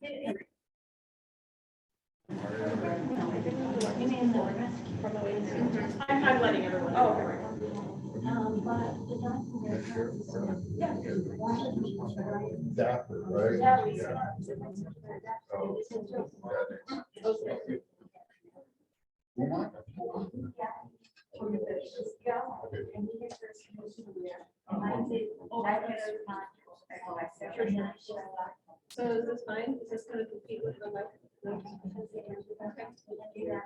I'm letting everyone know. Oh, okay. Dapper, right? Yeah. So is this fine? Is this going to compete with the mic? Oh, yeah.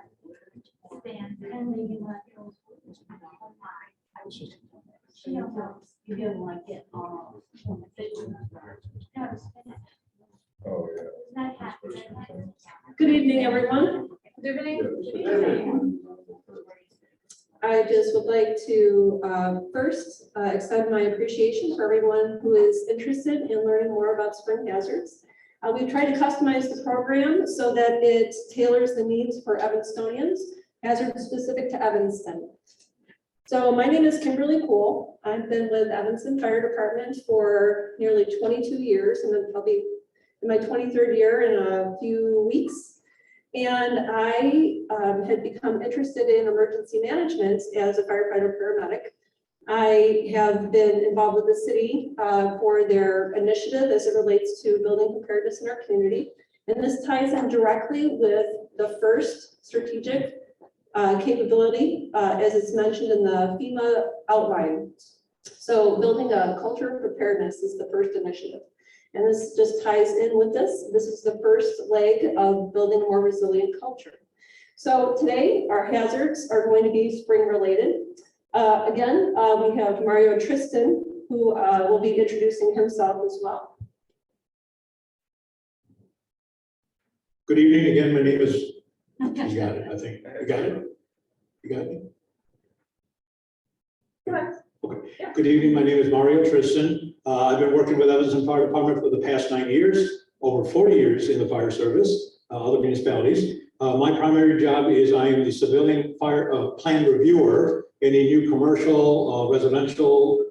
Good evening, everyone. Good evening. I just would like to first extend my appreciation for everyone who is interested in learning more about spring hazards. We've tried to customize the program so that it tailors the needs for Evanstonians, hazards specific to Evanston. So my name is Kimberly Kull. I've been with Evanston Fire Department for nearly 22 years, and then I'll be in my 23rd year in a few weeks. And I had become interested in emergency management as a firefighter paramedic. I have been involved with the city for their initiative as it relates to building preparedness in our community. And this ties in directly with the first strategic capability, as it's mentioned in the FEMA outline. So building a culture of preparedness is the first initiative. And this just ties in with this. This is the first leg of building a more resilient culture. So today, our hazards are going to be spring related. Again, we have Mario Tristan, who will be introducing himself as well. Good evening again. My name is, you got it, I think. You got it? You got it? Correct. Okay. Yeah. Good evening. My name is Mario Tristan. I've been working with Evanston Fire Department for the past 9 years, over 40 years in the fire service, other municipalities. My primary job is I am the civilian fire plan reviewer. Any new commercial, residential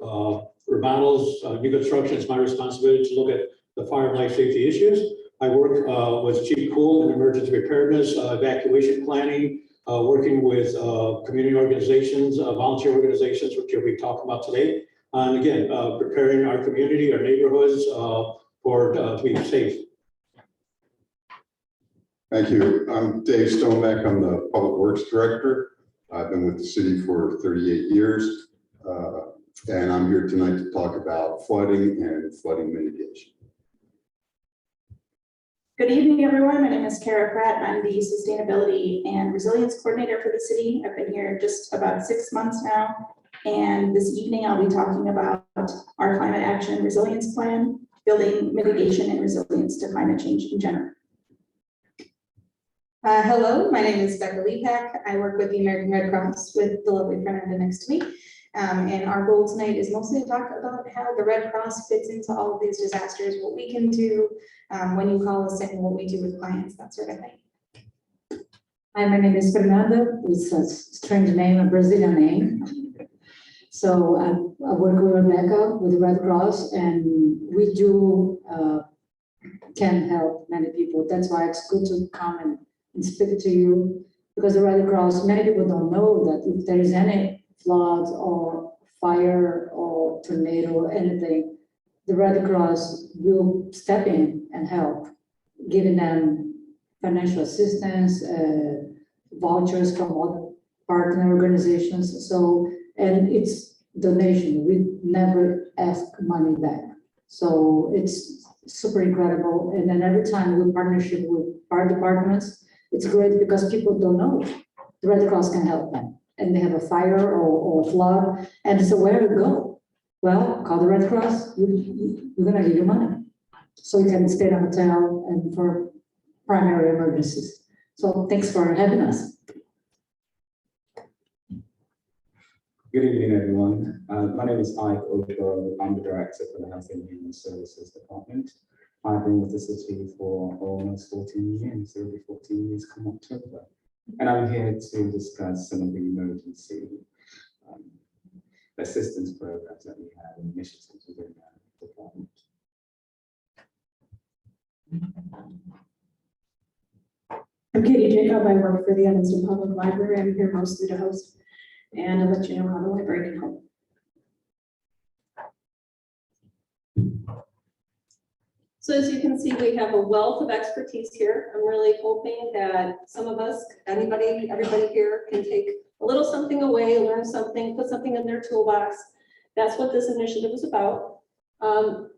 remodels, new construction. It's my responsibility to look at the fire and life safety issues. I work with Chief Kull in emergency preparedness, evacuation planning, working with community organizations, volunteer organizations, which we'll be talking about today. And again, preparing our community, our neighborhoods to be safe. Thank you. I'm Dave Stoneback. I'm the Public Works Director. I've been with the city for 38 years. And I'm here tonight to talk about flooding and flooding mitigation. Good evening, everyone. My name is Kara Pratt. I'm the Sustainability and Resilience Coordinator for the city. I've been here just about 6 months now. And this evening, I'll be talking about our climate action and resilience plan, building mitigation and resilience to climate change in general. Hello, my name is Becca Lepak. I work with the American Red Cross with the lovely Fernanda next to me. And our goal tonight is mostly to talk about how the Red Cross fits into all of these disasters, what we can do when you call us in, what we do with clients, that sort of thing. Hi, my name is Fernanda. It's a strange name, a Brazilian name. So I work with Rebecca with the Red Cross, and we do can help many people. That's why it's good to come and speak to you, because the Red Cross, many people don't know that if there is any floods or fire or tornado or anything, the Red Cross will step in and help, giving them financial assistance, vouchers from other partner organizations. So, and it's donation. We never ask money back. So it's super incredible. And then every time we partnership with fire departments, it's great because people don't know the Red Cross can help them. And they have a fire or a flood, and so where to go? Well, call the Red Cross. We're going to give you money, so you can stay in a hotel and for primary emergencies. So thanks for having us. Good evening, everyone. My name is Ike Ocho. I'm the director for the Health and Human Services Department. I've been with the city for almost 14 years. It'll be 14 years come October. And I'm here to discuss some of the emergency assistance programs that we have and initiatives within the department. I'm Katie Jacob. I work for the Evanston Public Library. I'm here mostly to host and to let you know how the library can help. So as you can see, we have a wealth of expertise here. I'm really hoping that some of us, everybody here can take a little something away, learn something, put something in their toolbox. That's what this initiative is about.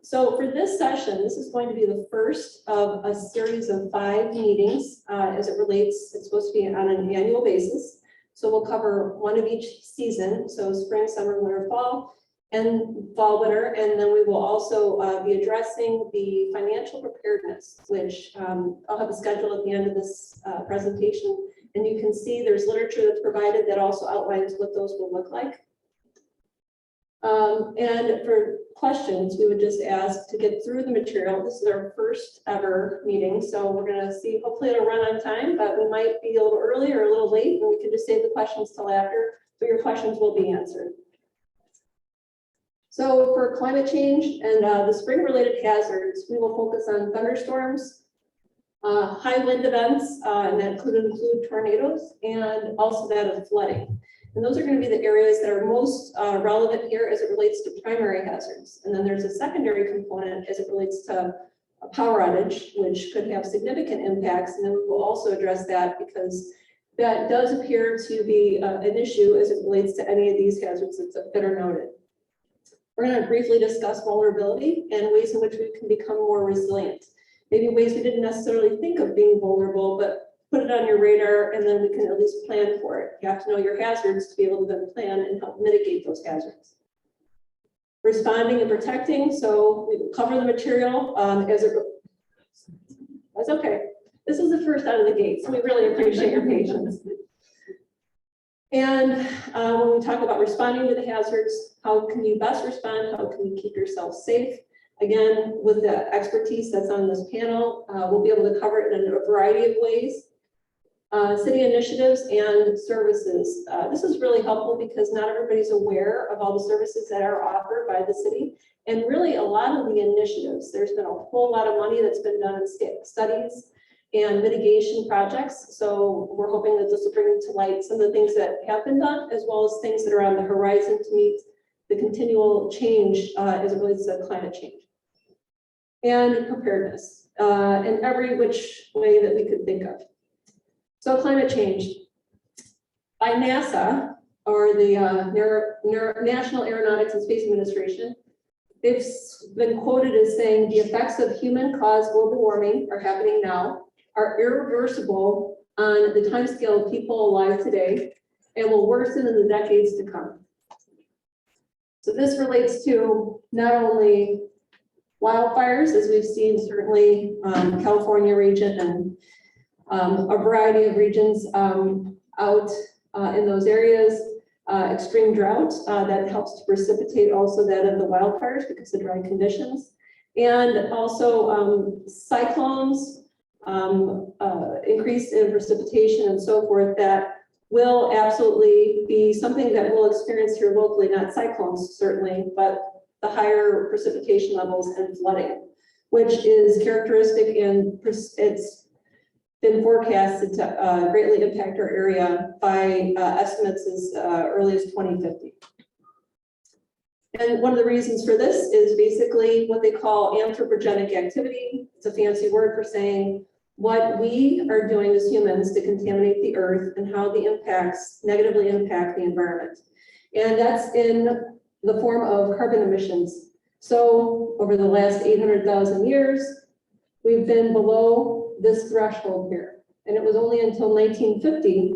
So for this session, this is going to be the first of a series of 5 meetings as it relates, it's supposed to be on an annual basis. So we'll cover one of each season, so spring, summer, winter, fall, and fall, winter, and then we will also be addressing the financial preparedness, which I'll have a schedule at the end of this presentation. And you can see there's literature that's provided that also outlines what those will look like. And for questions, we would just ask to get through the material. This is our first ever meeting, so we're going to see, hopefully it'll run on time, but we might be a little early or a little late, and we can just save the questions till after, but your questions will be answered. So for climate change and the spring-related hazards, we will focus on thunderstorms, high wind events, and that could include tornadoes, and also that of flooding. And those are going to be the areas that are most relevant here as it relates to primary hazards. And then there's a secondary component as it relates to a power outage, which could have significant impacts. And then we will also address that because that does appear to be an issue as it relates to any of these hazards that are noted. We're going to briefly discuss vulnerability and ways in which we can become more resilient. Maybe ways we didn't necessarily think of being vulnerable, but put it on your radar, and then we can at least plan for it. You have to know your hazards to be able to then plan and help mitigate those hazards. Responding and protecting, so we will cover the material that's okay. This is the first out of the gate, so we really appreciate your patience. And when we talk about responding to the hazards, how can you best respond? How can you keep yourself safe? Again, with the expertise that's on this panel, we'll be able to cover it in a variety of ways. City initiatives and services. This is really helpful because not everybody's aware of all the services that are offered by the city. And really a lot of the initiatives, there's been a whole lot of money that's been done in studies and mitigation projects. So we're hoping that this will bring to light some of the things that have been done, as well as things that are on the horizon to meet the continual change as it relates to climate change. And preparedness in every which way that we could think of. So climate change by NASA, or the National Aeronautics and Space Administration, they've been quoted as saying the effects of human-caused global warming are happening now, are irreversible on the timescale of people alive today, and will worsen in the decades to come. So this relates to not only wildfires, as we've seen certainly California region and a variety of regions out in those areas, extreme drought that helps to precipitate also that of the wildfires because of dry conditions, and also cyclones, increase in precipitation and so forth that will absolutely be something that we'll experience here locally, not cyclones certainly, but the higher precipitation levels and flooding, which is characteristic and it's been forecasted to greatly impact our area by estimates as early as 2050. And one of the reasons for this is basically what they call anthropogenic activity. It's a fancy word for saying what we are doing as humans to contaminate the earth and how the impacts negatively impact the environment. And that's in the form of carbon emissions. So over the last 800,000 years, we've been below this threshold here. And it was only until 1950,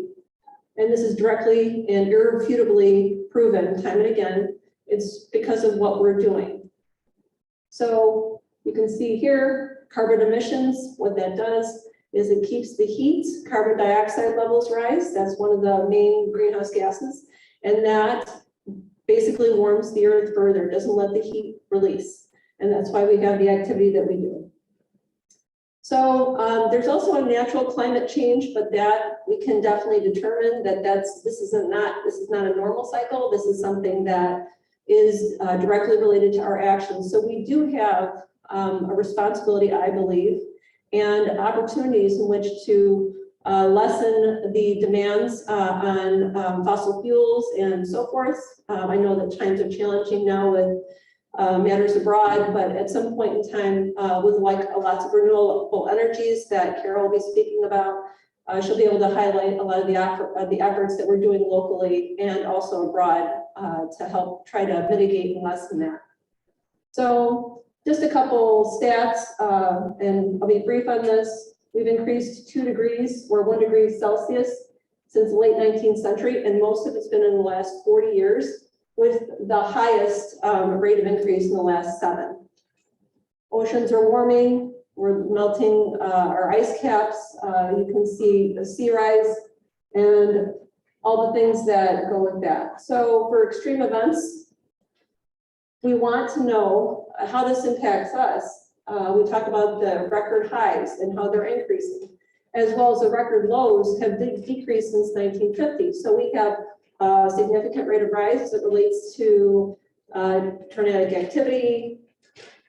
and this is directly and irrefutably proven time and again, it's because of what we're doing. So you can see here, carbon emissions, what that does is it keeps the heat, carbon dioxide levels rise. That's one of the main greenhouse gases. And that basically warms the earth further, doesn't let the heat release. And that's why we have the activity that we do. So there's also a natural climate change, but that we can definitely determine that this is not a normal cycle. This is something that is directly related to our actions. So we do have a responsibility, I believe, and opportunities in which to lessen the demands on fossil fuels and so forth. I know that times are challenging now with matters abroad, but at some point in time, with like lots of renewable energies that Carol will be speaking about, she'll be able to highlight a lot of the efforts that we're doing locally and also abroad to help try to mitigate and lessen that. So just a couple stats, and I'll be brief on this. We've increased 2 degrees or 1 degree Celsius since the late 19th century, and most of it's been in the last 40 years, with the highest rate of increase in the last 7. Oceans are warming, we're melting our ice caps, you can see the sea rise and all the things that go with that. So for extreme events, we want to know how this impacts us. We talked about the record highs and how they're increasing, as well as the record lows have decreased since 1950. So we have a significant rate of rise as it relates to tornadic activity,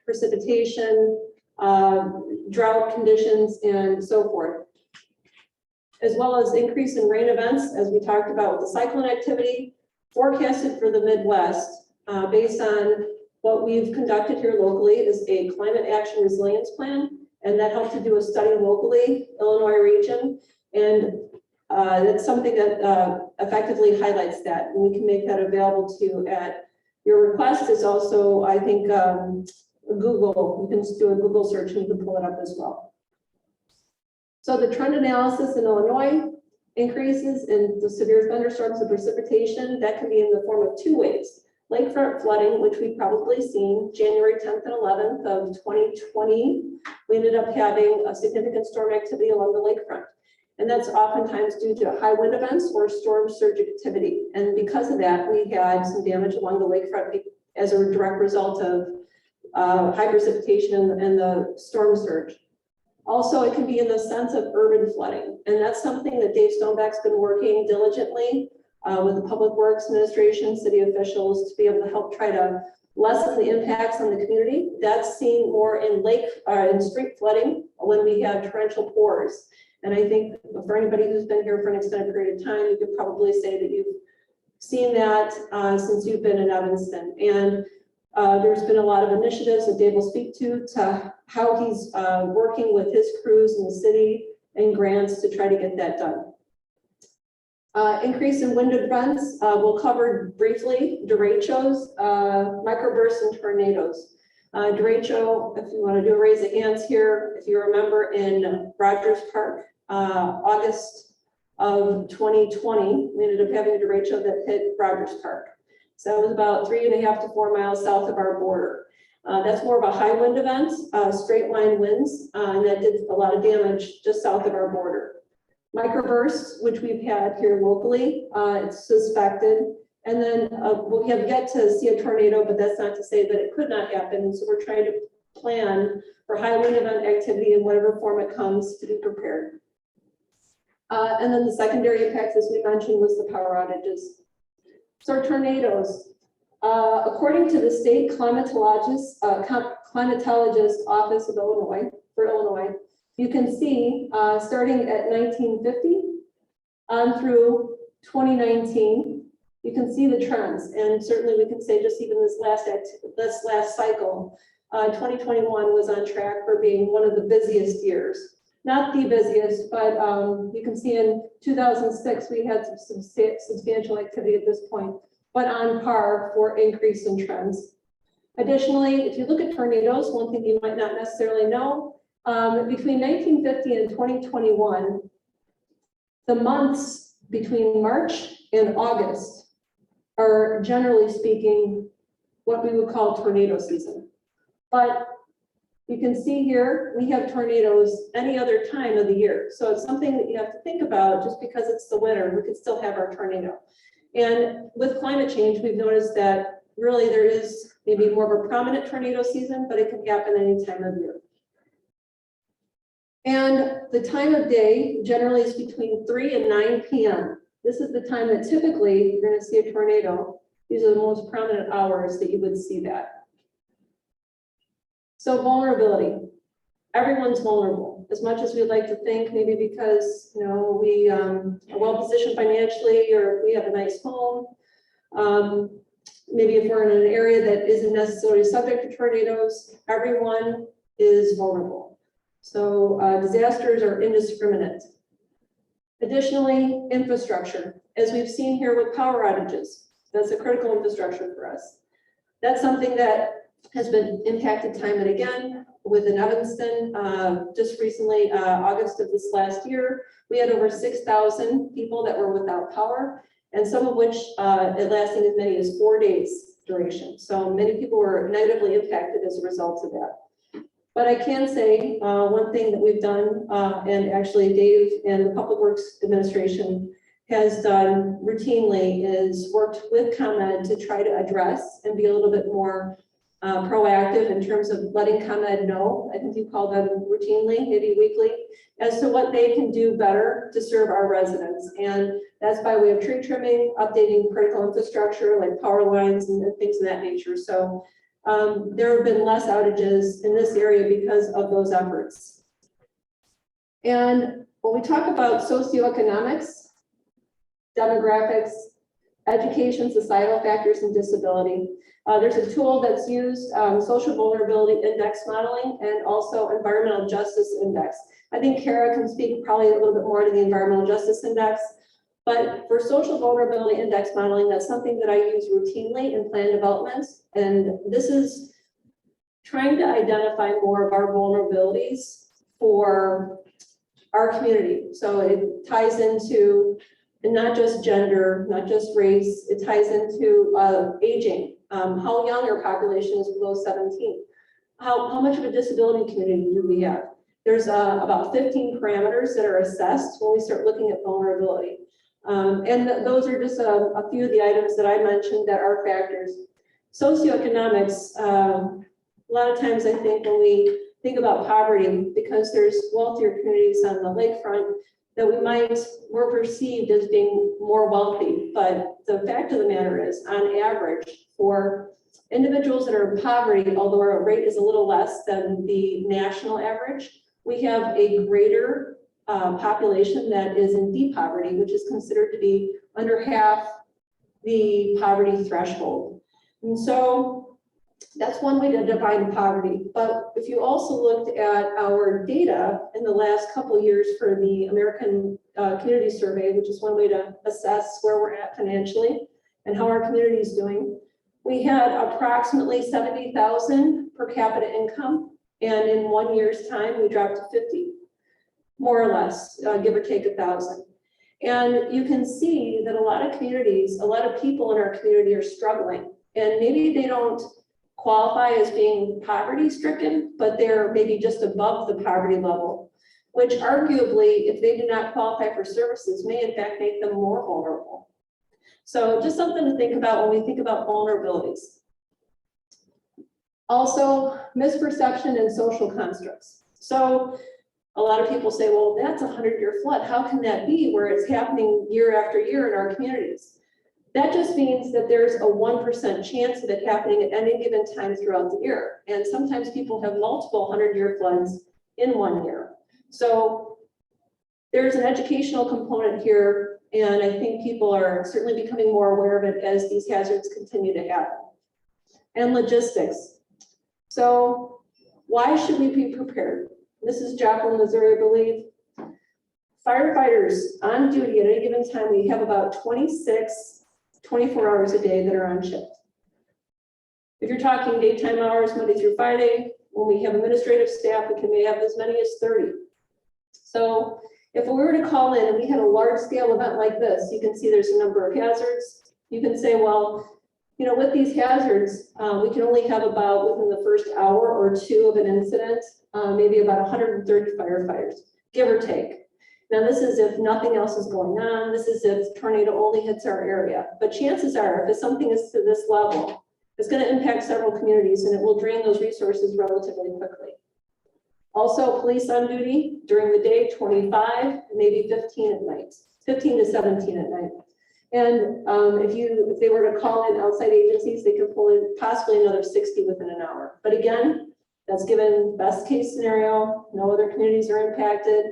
precipitation, drought conditions, and so forth. As well as increase in rain events, as we talked about with the cyclone activity, forecasted for the Midwest, based on what we've conducted here locally is a climate action resilience plan, and that helped to do a study locally, Illinois region, and that's something that effectively highlights that, and we can make that available to you at your request. Is also, I think, Google. You can do a Google search and you can pull it up as well. So the trend analysis in Illinois increases in the severe thunderstorms and precipitation. That can be in the form of 2 ways. Lakefront flooding, which we've probably seen January 10th and 11th of 2020. We ended up having a significant storm activity along the lakefront. And that's oftentimes due to high wind events or storm surge activity. And because of that, we had some damage along the lakefront as a direct result of high precipitation and the storm surge. Also, it can be in the sense of urban flooding. And that's something that Dave Stoneback's been working diligently with the Public Works Administration, city officials, to be able to help try to lessen the impacts on the community. That's seen more in in street flooding when we have torrential pours. And I think for anybody who's been here for an extended period of time, you could probably say that you've seen that since you've been in Evanston. And there's been a lot of initiatives that Dave will speak to how he's working with his crews in the city and grants to try to get that done. Increase in wind events, we'll cover briefly derechos, microbursts and tornadoes. Derecho, if you want to do a raise of hands here, if you remember in Rogers Park, August of 2020, we ended up having a derecho that hit Rogers Park. So it was about 3.5 to 4 miles south of our border. That's more of a high wind event, straight line winds, and that did a lot of damage just south of our border. Microbursts, which we've had here locally, it's suspected. And then we have yet to see a tornado, but that's not to say that it could not happen. And so we're trying to plan for high wind event activity in whatever form it comes to be prepared. And then the secondary impacts, as we mentioned, was the power outages. So tornadoes, according to the state climatologist office of Illinois, you can see starting at 1950 on through 2019, you can see the trends. And certainly we can say just even this last cycle, 2021 was on track for being one of the busiest years. Not the busiest, but you can see in 2006, we had some substantial activity at this point, but on par for increase in trends. Additionally, if you look at tornadoes, one thing you might not necessarily know, between 1950 and 2021, the months between March and August are generally speaking what we would call tornado season. But you can see here, we have tornadoes any other time of the year. So it's something that you have to think about. Just because it's the winter, we could still have our tornado. And with climate change, we've noticed that really there is maybe more of a prominent tornado season, but it can happen any time of year. And the time of day generally is between 3 and 9 p.m. This is the time that typically you're going to see a tornado. These are the most prominent hours that you would see that. So vulnerability. Everyone's vulnerable. as much as we'd like to think, maybe because, we are well positioned financially, or we have a nice home. Maybe if we're in an area that isn't necessarily subject to tornadoes, everyone is vulnerable. So disasters are indiscriminate. Additionally, infrastructure. As we've seen here with power outages, that's a critical infrastructure for us. That's something that has been impacted time and again within Evanston. Just recently, August of this last year, we had over 6,000 people that were without power, and some of which it lasting as many as 4 days duration. So many people were negatively impacted as a result of that. But I can say one thing that we've done, and actually Dave and the Public Works Administration has done routinely, is worked with ComEd to try to address and be a little bit more proactive in terms of letting ComEd know. I think you call them routinely, maybe weekly, as to what they can do better to serve our residents. And that's by way of tree trimming, updating critical infrastructure like power lines and things of that nature. So there have been less outages in this area because of those efforts. And when we talk about socioeconomics, demographics, education, societal factors, and disability, there's a tool that's used, social vulnerability index modeling, and also environmental justice index. I think Kara can speak probably a little bit more to the environmental justice index, but for social vulnerability index modeling, that's something that I use routinely in plan development. And this is trying to identify more of our vulnerabilities for our community. So it ties into not just gender, not just race, it ties into aging, how young our population is below 17, how much of a disability community do we have. There's about 15 parameters that are assessed when we start looking at vulnerability. And those are just a few of the items that I mentioned that are factors. Socioeconomics, a lot of times I think when we think about poverty, because there's wealthier communities on the lakefront, that we're perceived as being more wealthy. But the fact of the matter is, on average, for individuals that are in poverty, although our rate is a little less than the national average, we have a greater population that is in deep poverty, which is considered to be under half the poverty threshold. And so that's one way to define poverty. But if you also looked at our data in the last couple of years for the American Community Survey, which is one way to assess where we're at financially and how our community is doing, we had approximately 70,000 per capita income. And in 1 year's time, we dropped to 50, more or less, give or take 1,000. And you can see that a lot of communities, a lot of people in our community are struggling. And maybe they don't qualify as being poverty stricken, but they're maybe just above the poverty level, which arguably, if they do not qualify for services, may in fact make them more vulnerable. So just something to think about when we think about vulnerabilities. Also, misperception and social constructs. So a lot of people say, well, that's a 100-year flood. How can that be where it's happening year after year in our communities? That just means that there's a 1% chance of it happening at any given time throughout the year. And sometimes people have multiple 100-year floods in 1 year. So there's an educational component here, and I think people are certainly becoming more aware of it as these hazards continue to happen. And logistics. So why should we be prepared? This is Joplin, Missouri, I believe. Firefighters on duty at any given time, we have about 24 hours a day that are on shift. If you're talking daytime hours, Monday through Friday, when we have administrative staff, we may have as many as 30. So if we were to call in and we had a large scale event like this, you can see there's a number of hazards. You can say, well, with these hazards, we can only have about within the first hour or two of an incident, maybe about 130 firefighters, give or take. Now, this is if nothing else is going on. This is if tornado only hits our area. But chances are, if something is to this level, it's going to impact several communities and it will drain those resources relatively quickly. Also, police on duty during the day, 25, maybe 15 at night, 15 to 17 at night. And if they were to call in outside agencies, they could pull in possibly another 60 within an hour. But again, That's given best case scenario, no other communities are impacted,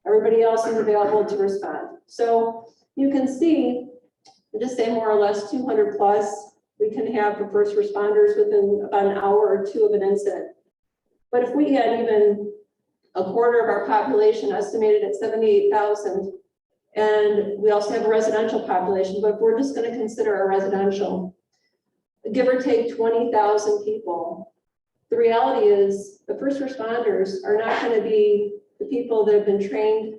everybody else is available to respond. So you can see, just say more or less 200 plus, we can have the first responders within about an hour or two of an incident. But if we had even a quarter of our population estimated at 78,000, and we also have a residential population, but if we're just going to consider a residential, give or take 20,000 people, the reality is the first responders are not going to be the people that have been trained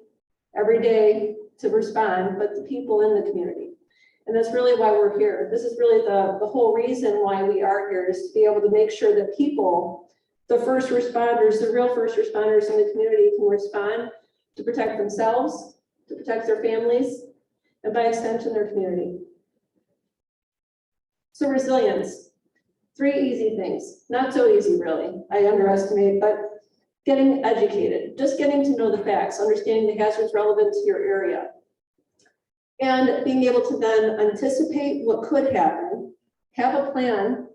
every day to respond, but the people in the community. And that's really why we're here. This is really the whole reason why we are here, is to be able to make sure that people, the first responders, the real first responders in the community, can respond to protect themselves, to protect their families, and by extension, their community. So resilience, 3 easy things, not so easy really, I underestimate, but getting educated, just getting to know the facts, understanding the hazards relevant to your area, and being able to then anticipate what could happen, have a plan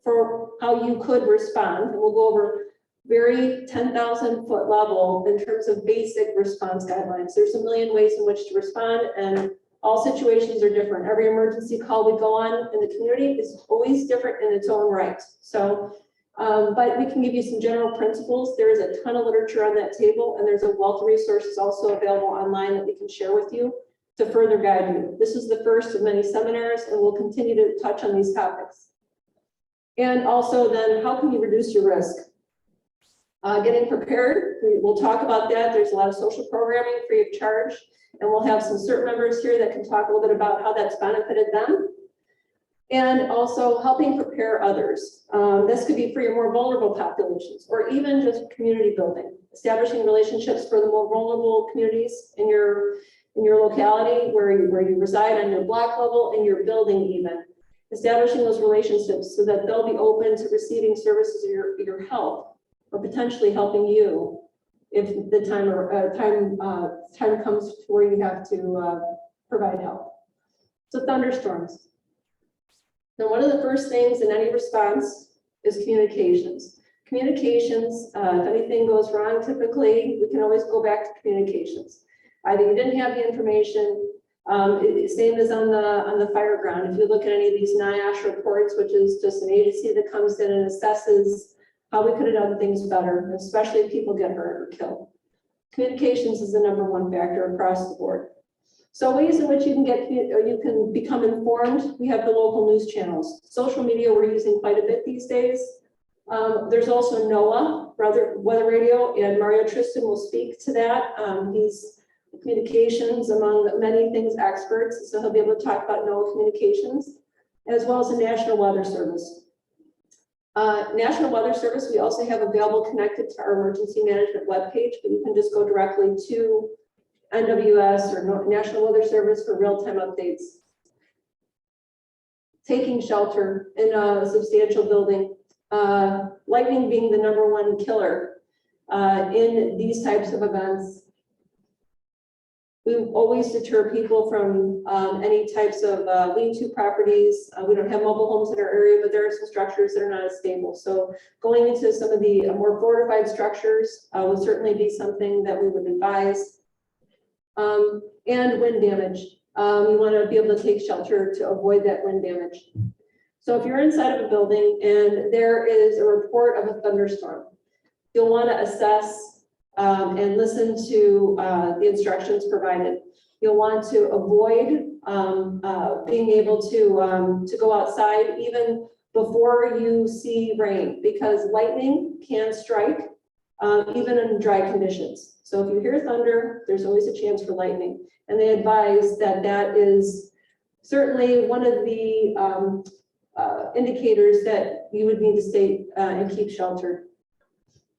for how you could respond, and we'll go over very 10,000 foot level in terms of basic response guidelines. There's a million ways in which to respond, and all situations are different. Every emergency call we go on in the community is always different in its own right. So, but we can give you some general principles. There is a ton of literature on that table, and there's a wealth of resources also available online that we can share with you to further guide you. This is the first of many seminars, and we'll continue to touch on these topics. And also then, how can you reduce your risk? Getting prepared, we'll talk about that. There's a lot of social programming free of charge, and we'll have some CERT members here that can talk a little bit about how that's benefited them. And also helping prepare others. This could be for your more vulnerable populations, or even just community building, establishing relationships for the more vulnerable communities in your locality, where you reside, on your block level, in your building even. Establishing those relationships so that they'll be open to receiving services or your help, or potentially helping you if the time comes to where you have to provide help. So thunderstorms. Now, one of the first things in any response is communications. Communications, if anything goes wrong, typically, we can always go back to communications. Either you didn't have the information, same as on the fire ground. If you look at any of these NIOSH reports, which is just an agency that comes in and assesses how we could have done things better, especially if people get hurt or killed. Communications is the #1 factor across the board. So ways in which you can become informed, we have the local news channels. Social media we're using quite a bit these days. There's also NOAA, Weather Radio, and Mario Tristan will speak to that. He's communications, among many things, experts, so he'll be able to talk about NOAA communications, as well as the National Weather Service. National Weather Service, we also have available connected to our emergency management webpage, but you can just go directly to NWS or National Weather Service for real-time updates. Taking shelter in a substantial building, lightning being the #1 killer in these types of events. We always deter people from any types of lean-to properties. We don't have mobile homes in our area, but there are some structures that are not as stable. So going into some of the more fortified structures would certainly be something that we would advise. And wind damage. You want to be able to take shelter to avoid that wind damage. So if you're inside of a building and there is a report of a thunderstorm, you'll want to assess and listen to the instructions provided. You'll want to avoid being able to go outside even before you see rain, because lightning can strike even in dry conditions. So if you hear thunder, there's always a chance for lightning. And they advise that that is certainly one of the indicators that you would need to stay and keep sheltered.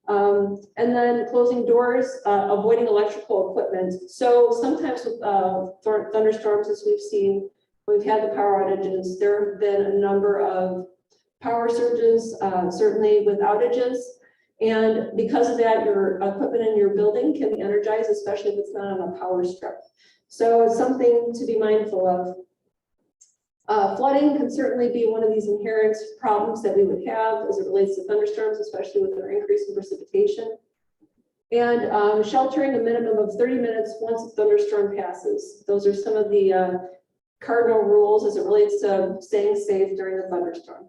And then closing doors, avoiding electrical equipment. So sometimes with thunderstorms, as we've seen, we've had the power outages. There have been a number of power surges, certainly with outages. And because of that, your equipment in your building can be energized, especially if it's not on a power strip. So it's something to be mindful of. Flooding can certainly be one of these inherent problems that we would have as it relates to thunderstorms, especially with our increase in precipitation. And sheltering a minimum of 30 minutes once a thunderstorm passes. Those are some of the cardinal rules as it relates to staying safe during the thunderstorm.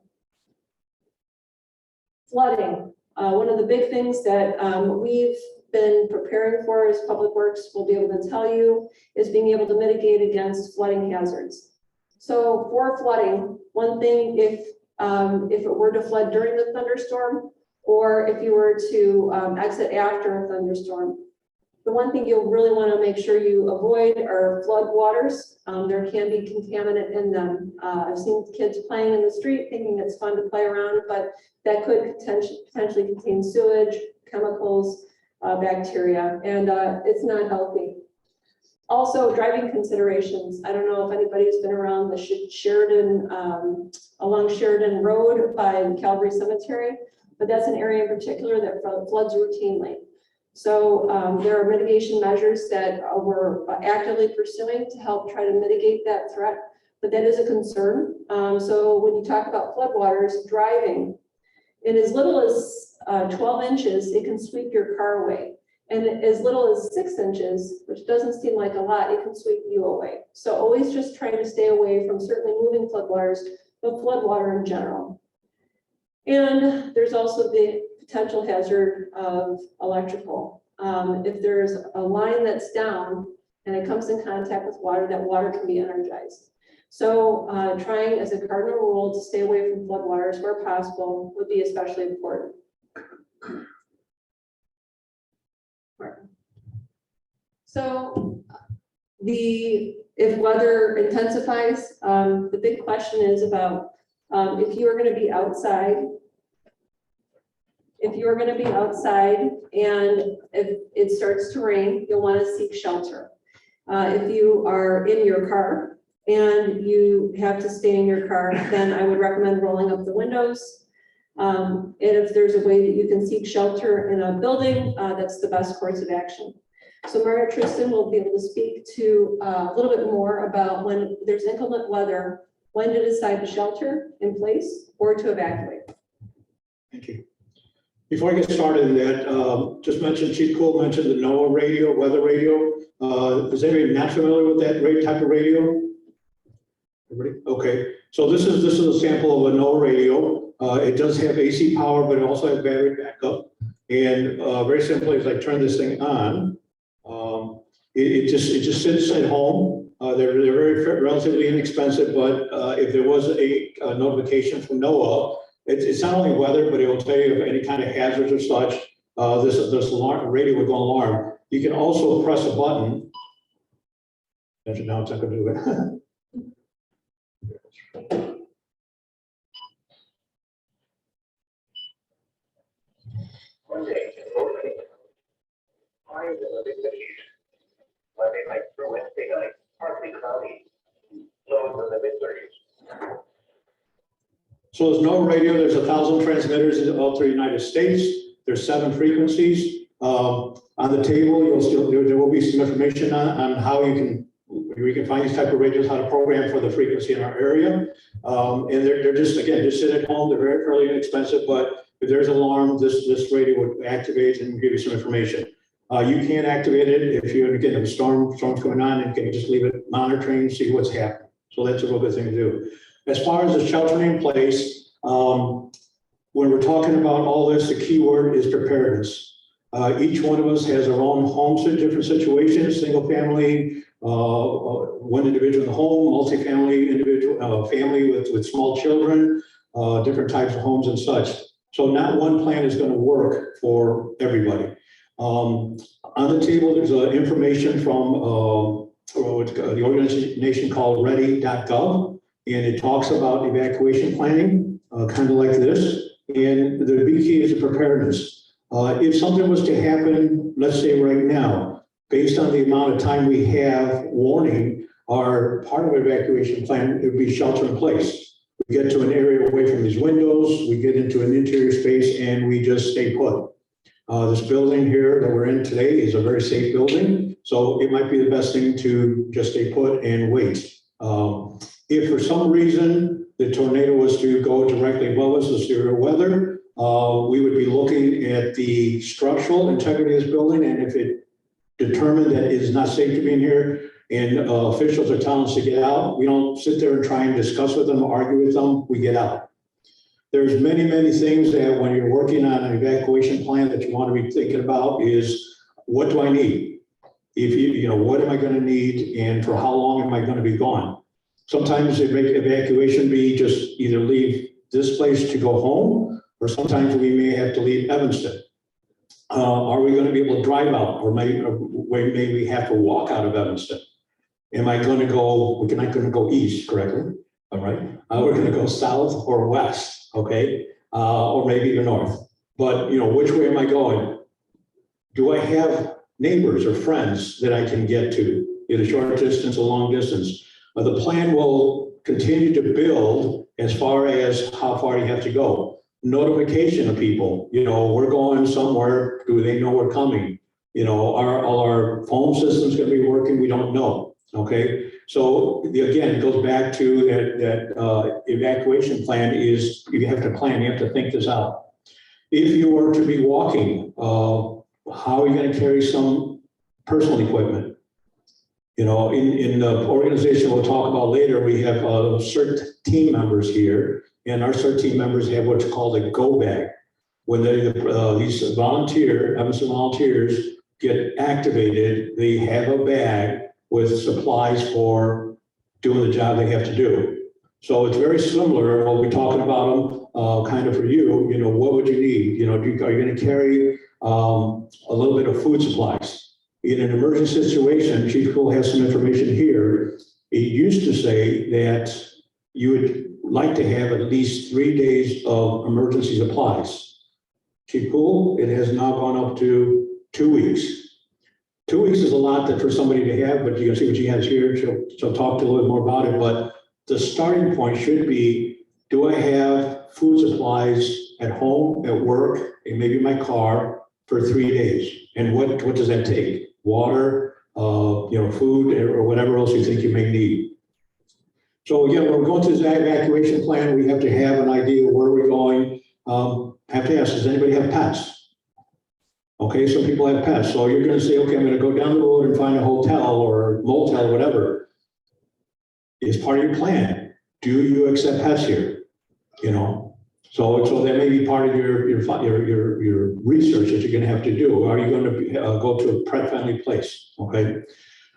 Flooding, one of the big things that we've been preparing for as Public Works will be able to tell you is being able to mitigate against flooding hazards. So for flooding, one thing, if it were to flood during the thunderstorm, or if you were to exit after a thunderstorm, the one thing you'll really want to make sure you avoid are flood waters. There can be contaminant in them. I've seen kids playing in the street thinking it's fun to play around, but that could potentially contain sewage, chemicals, bacteria, and it's not healthy. Also, driving considerations. I don't know if anybody's been around the Sheridan, along Sheridan Road by Calvary Cemetery, but that's an area in particular that floods routinely. So there are mitigation measures that we're actively pursuing to help try to mitigate that threat, but that is a concern. So when you talk about floodwaters, driving, in as little as 12 inches, it can sweep your car away. And as little as 6 inches, which doesn't seem like a lot, it can sweep you away. So always just trying to stay away from certainly moving floodwaters, but floodwater in general. And there's also the potential hazard of electrical. If there's a line that's down and it comes in contact with water, that water can be energized. So trying as a cardinal rule to stay away from floodwaters where possible would be especially important. So if weather intensifies, the big question is about if you are going to be outside. If you're going to be outside and if it starts to rain, you'll want to seek shelter. If you are in your car and you have to stay in your car, then I would recommend rolling up the windows. And if there's a way that you can seek shelter in a building, that's the best course of action. So Maria Tristan will be able to speak to a little bit more about when there's inclement weather, when to decide to shelter in place or to evacuate. Thank you. Before I get started in that, just mentioned, Chief Kull mentioned the NOAA radio, weather radio. Is anybody not familiar with that type of radio? Everybody? Okay. So this is a sample of a NOAA radio. It does have AC power, but it also has battery backup. And very simply, as I turn this thing on, it just sits at home. They're very relatively inexpensive, but if there was a notification from NOAA, it's not only weather, but it will tell you of any kind of hazards or such. This alarm, radio would go alarm. You can also press a button. Now it's not going to do it. One day, I was in a big city. Monday night through Wednesday night, partly cloudy, lows in the mid-30s. So there's no radio. There's 1,000 transmitters in all through the United States. There's 7 frequencies. On the table, there will be some information on how we can find these type of radios, how to program for the frequency in our area. And they're just sit at home. They're very fairly inexpensive, but if there's an alarm, this radio would activate and give you some information. You can activate it if you're getting a storm's going on, and you can just leave it monitoring, see what's happening. So that's a real good thing to do. As far as the sheltering in place, when we're talking about all this, the key word is preparedness. Each one of us has our own home, different situations, single family, one individual in the home, multifamily, individual, family with small children, different types of homes and such. So not one plan is going to work for everybody. On the table, there's information from the organization called ready.gov, and it talks about evacuation planning, kind of like this. And the big key is preparedness. If something was to happen, let's say right now, based on the amount of time we have warning, our part of the evacuation plan would be shelter in place. We get to an area away from these windows, we get into an interior space, and we just stay put. This building here that we're in today is a very safe building, so it might be the best thing to just stay put and wait. If for some reason the tornado was to go directly above us, the severe weather, we would be looking at the structural integrity of this building, and if it determined that it is not safe to be in here, and officials are telling us to get out, we don't sit there and try and discuss with them, argue with them, we get out. There's many, many things that when you're working on an evacuation plan that you want to be thinking about is, what do I need? If you know, what am I going to need, and for how long am I going to be gone? Sometimes it makes evacuation be just either leave this place to go home, or sometimes we may have to leave Evanston. Are we going to be able to drive out, or may we have to walk out of Evanston? Am I going to go, we're not going to go east, correctly? All right. We're going to go south or west, okay? Or maybe even north. But, you know, which way am I going? Do I have neighbors or friends that I can get to in a short distance, a long distance? The plan will continue to build as far as how far you have to go. Notification of people, you know, we're going somewhere, do they know we're coming? You know, all our phone systems going to be working? We don't know, okay? So again, it goes back to that evacuation plan is, you have to plan, you have to think this out. If you were to be walking, how are you going to carry some personal equipment? You know, in the organization we'll talk about later, we have CERT team members here, and our CERT team members have what's called a go bag. When these Evanston volunteers get activated, they have a bag with supplies for doing the job they have to do. So it's very similar. We'll be talking about them kind of for you. You know, what would you need? You know, are you going to carry a little bit of food supplies? In an emergency situation, Chief Kull has some information here. It used to say that you would like to have at least 3 days of emergency supplies. Chief Kull, it has now gone up to 2 weeks. 2 weeks is a lot for somebody to have, but you can see what she has here. She'll talk to you a little more about it, but the starting point should be, do I have food supplies at home, at work, and maybe my car for 3 days? And what does that take? Water, you know, food, or whatever else you think you may need. So again, when we're going through the evacuation plan, we have to have an idea of where we're going. Have to ask, does anybody have pets? Okay, some people have pets. So you're going to say, okay, I'm going to go down the road and find a hotel or motel, whatever. It's part of your plan. Do you accept pets here? You know, so that may be part of your research that you're going to have to do. Are you going to go to a pet-friendly place? Okay.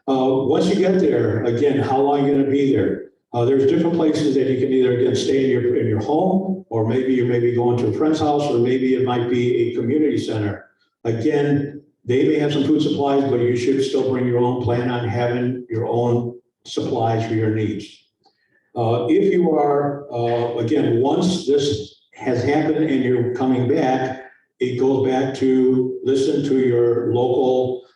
Once you get there, again, how long are you going to be there? There's different places that you can either again stay in your home, or maybe you may be going to a friend's house, or maybe it might be a community center. Again, they may have some food supplies, but you should still bring your own. Plan on having your own supplies for your needs. If you are, again, once this has happened and you're coming back, it goes back to listen to your local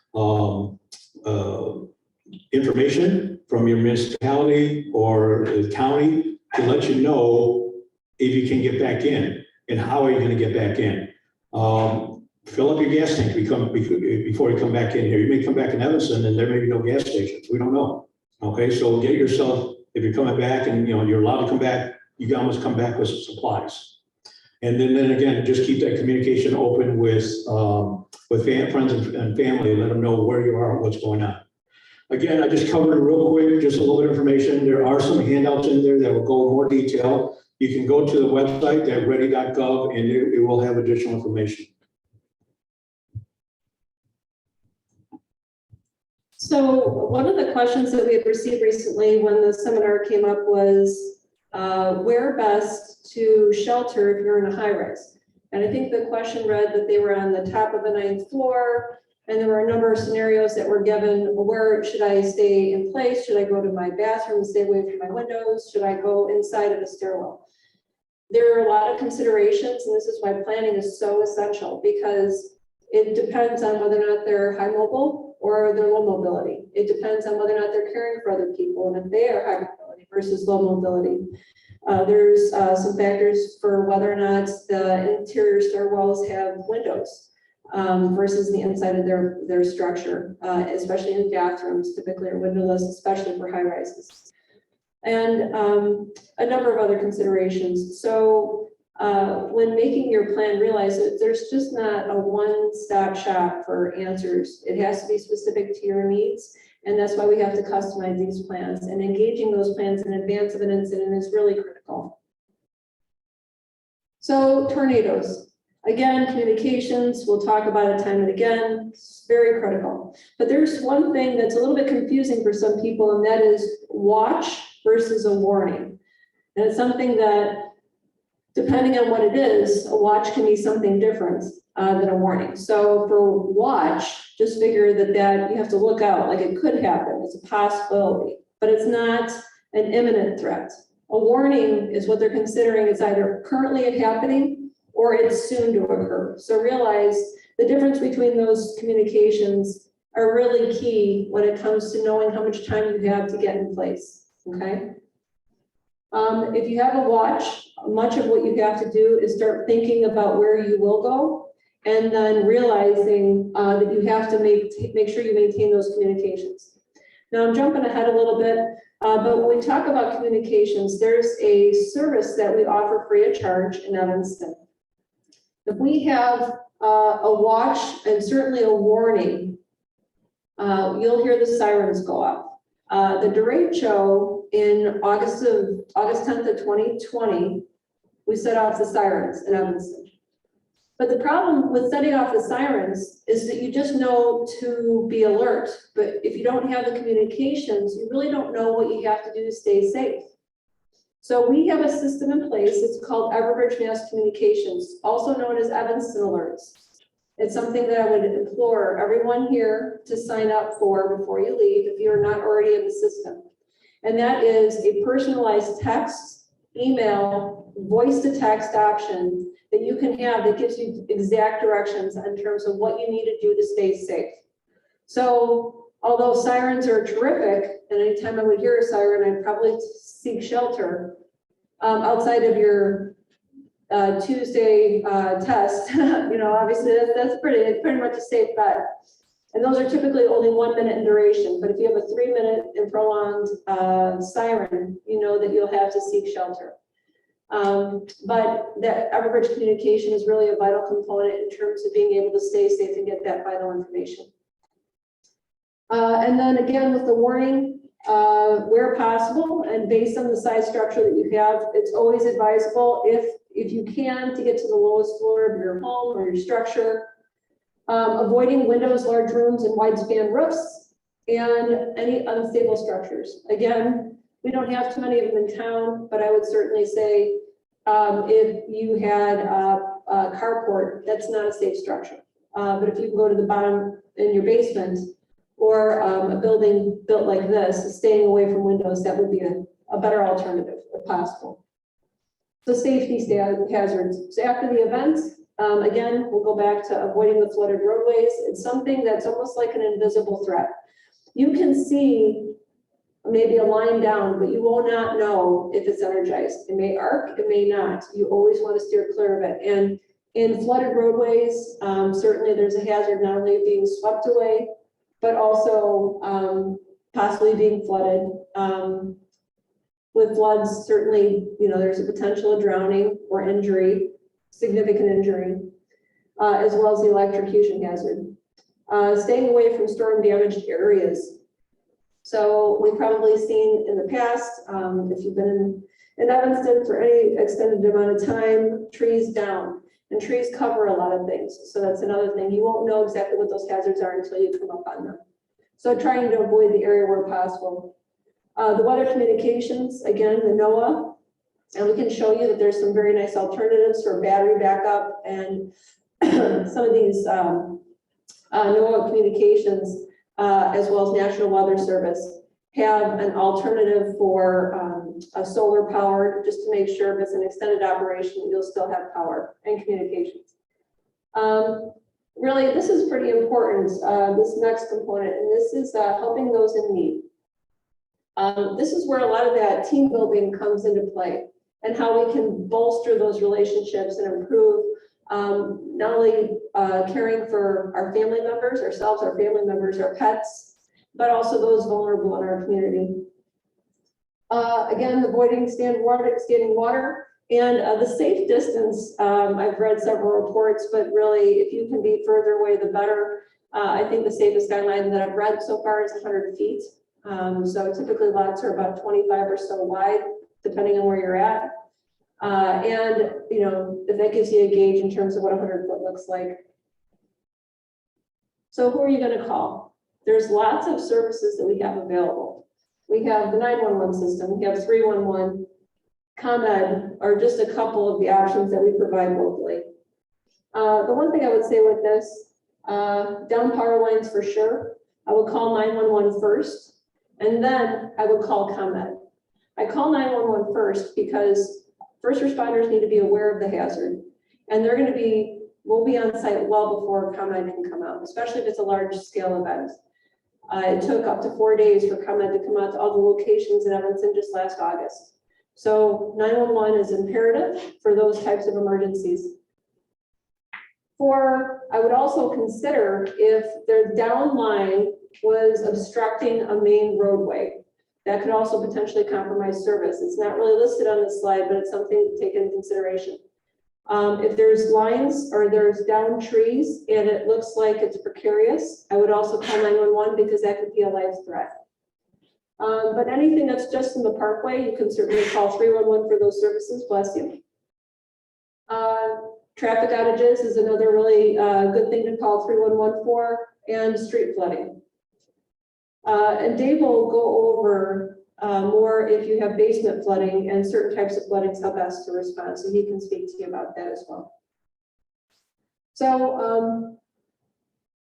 information from your municipality or the county to let you know if you can get back in and how are you going to get back in. Fill up your gas tank before you come back in here. You may come back in Evanston and there may be no gas stations. We don't know. Okay, so get yourself, if you're coming back and you know you're allowed to come back, you can almost come back with some supplies. And then again, just keep that communication open with friends and family, and let them know where you are and what's going on. Again, I just covered it real quick, just a little bit of information. There are some handouts in there that will go in more detail. You can go to the website at ready.gov and it will have additional information. So one of the questions that we had received recently when the seminar came up was where best to shelter if you're in a high rise. And I think the question read that they were on the top of the 9th floor, and there were a number of scenarios that were given. Where should I stay in place? Should I go to my bathroom and stay away from my windows? Should I go inside of a stairwell? There are a lot of considerations, and this is why planning is so essential, because it depends on whether or not they're high mobile or they're low mobility. It depends on whether or not they're caring for other people, and if they are high mobility versus low mobility. There's some factors for whether or not the interior stairwells have windows versus the inside of their structure, especially in bathrooms, typically are windowless, especially for high rises. and a number of other considerations. So when making your plan, realize that there's just not a one-stop shop for answers. It has to be specific to your needs, and that's why we have to customize these plans. And engaging those plans in advance of an incident is really critical. So tornadoes. Again, communications, we'll talk about it time and again, it's very critical. But there's one thing that's a little bit confusing for some people, and that is watch versus a warning. And it's something that, depending on what it is, a watch can be something different than a warning. So for watch, just figure that you have to look out, like it could happen, it's a possibility, but it's not an imminent threat. A warning is what they're considering is either currently happening or it's soon to occur. So realize the difference between those communications are really key when it comes to knowing how much time you have to get in place, okay? If you have a watch, much of what you have to do is start thinking about where you will go, and then realizing that you have to make sure you maintain those communications. Now I'm jumping ahead a little bit, but when we talk about communications, there's a service that we offer free of charge in Evanston. If we have a watch and certainly a warning, you'll hear the sirens go off. The derecho in August 10th of 2020, we set off the sirens in Evanston. But the problem with setting off the sirens is that you just know to be alert, but if you don't have the communications, you really don't know what you have to do to stay safe. So we have a system in place, it's called Everbridge Mass Communications, also known as Evanston Alerts. It's something that I would implore everyone here to sign up for before you leave if you're not already in the system. And that is a personalized text, email, voice to text option that you can have that gives you exact directions in terms of what you need to do to stay safe. So although sirens are terrific, and anytime I would hear a siren, I'd probably seek shelter outside of your Tuesday test. You know, obviously that's pretty much a safe bet. And those are typically only 1 minute in duration. But if you have a 3 minute and prolonged siren, you know that you'll have to seek shelter. But that Everbridge communication is really a vital component in terms of being able to stay safe and get that vital information. And then again, with the warning, where possible and based on the size structure that you have, it's always advisable if you can to get to the lowest floor of your home or your structure, avoiding windows, large rooms, and wide span roofs, and any unstable structures. Again, we don't have too many of them in town, but I would certainly say if you had a carport, that's not a safe structure. But if you can go to the bottom in your basement or a building built like this, staying away from windows, that would be a better alternative if possible. So safety hazards. So after the event, again, we'll go back to avoiding the flooded roadways. It's something that's almost like an invisible threat. You can see maybe a line down, but you will not know if it's energized. It may arc, it may not. You always want to steer clear of it. And in flooded roadways, certainly there's a hazard not only of being swept away, but also possibly being flooded. With floods, certainly, you know, there's a potential of drowning or injury, significant injury, as well as the electrocution hazard. Staying away from storm damaged areas. So we've probably seen in the past, if you've been in Evanston for any extended amount of time, trees down. And trees cover a lot of things. So that's another thing. You won't know exactly what those hazards are until you come up on them. So trying to avoid the area where possible. The weather communications, again, the NOAA, and we can show you that there's some very nice alternatives for battery backup and some of these NOAA communications, as well as National Weather Service, have an alternative for a solar powered, just to make sure if it's an extended operation, you'll still have power and communications. Really, this is pretty important, this next component, and this is helping those in need. This is where a lot of that team building comes into play and how we can bolster those relationships and improve not only caring for our family members, ourselves, our family members, our pets, but also those vulnerable in our community. Again, avoiding standing water and the safe distance. I've read several reports, but really, if you can be further away, the better. I think the safest guideline that I've read so far is 100 feet. So typically lots are about 25 or so wide, depending on where you're at. And, you know, if that gives you a gauge in terms of what 100 foot looks like. So who are you going to call? There's lots of services that we have available. We have the 911 system, we have 311, ComEd are just a couple of the options that we provide locally. The one thing I would say with this, down power lines for sure. I would call 911 first, and then I would call ComEd. I call 911 first because first responders need to be aware of the hazard, and we'll be on site well before ComEd can come out, especially if it's a large scale event. It took up to 4 days for ComEd to come out to all the locations in Evanston just last August. So 911 is imperative for those types of emergencies. I would also consider if their downline was obstructing a main roadway. That could also potentially compromise service. It's not really listed on this slide, but it's something to take into consideration. If there's lines or there's down trees and it looks like it's precarious, I would also call 911 because that could be a life threat. But anything that's just in the parkway, you can certainly call 311 for those services. Bless you. Traffic outages is another really good thing to call 311 for, and street flooding. And Dave will go over more if you have basement flooding and certain types of floodings, how best to respond. So he can speak to you about that as well. So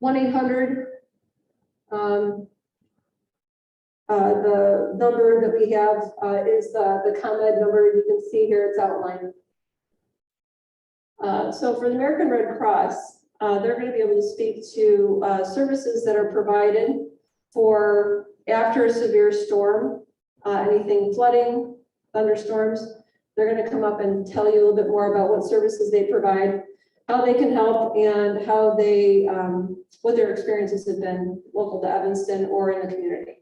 1-800, the number that we have is the ComEd number. You can see here it's outlined. So for the American Red Cross, they're going to be able to speak to services that are provided for after a severe storm, anything flooding, thunderstorms. They're going to come up and tell you a little bit more about what services they provide, how they can help, and how they, what their experiences have been local to Evanston or in the community.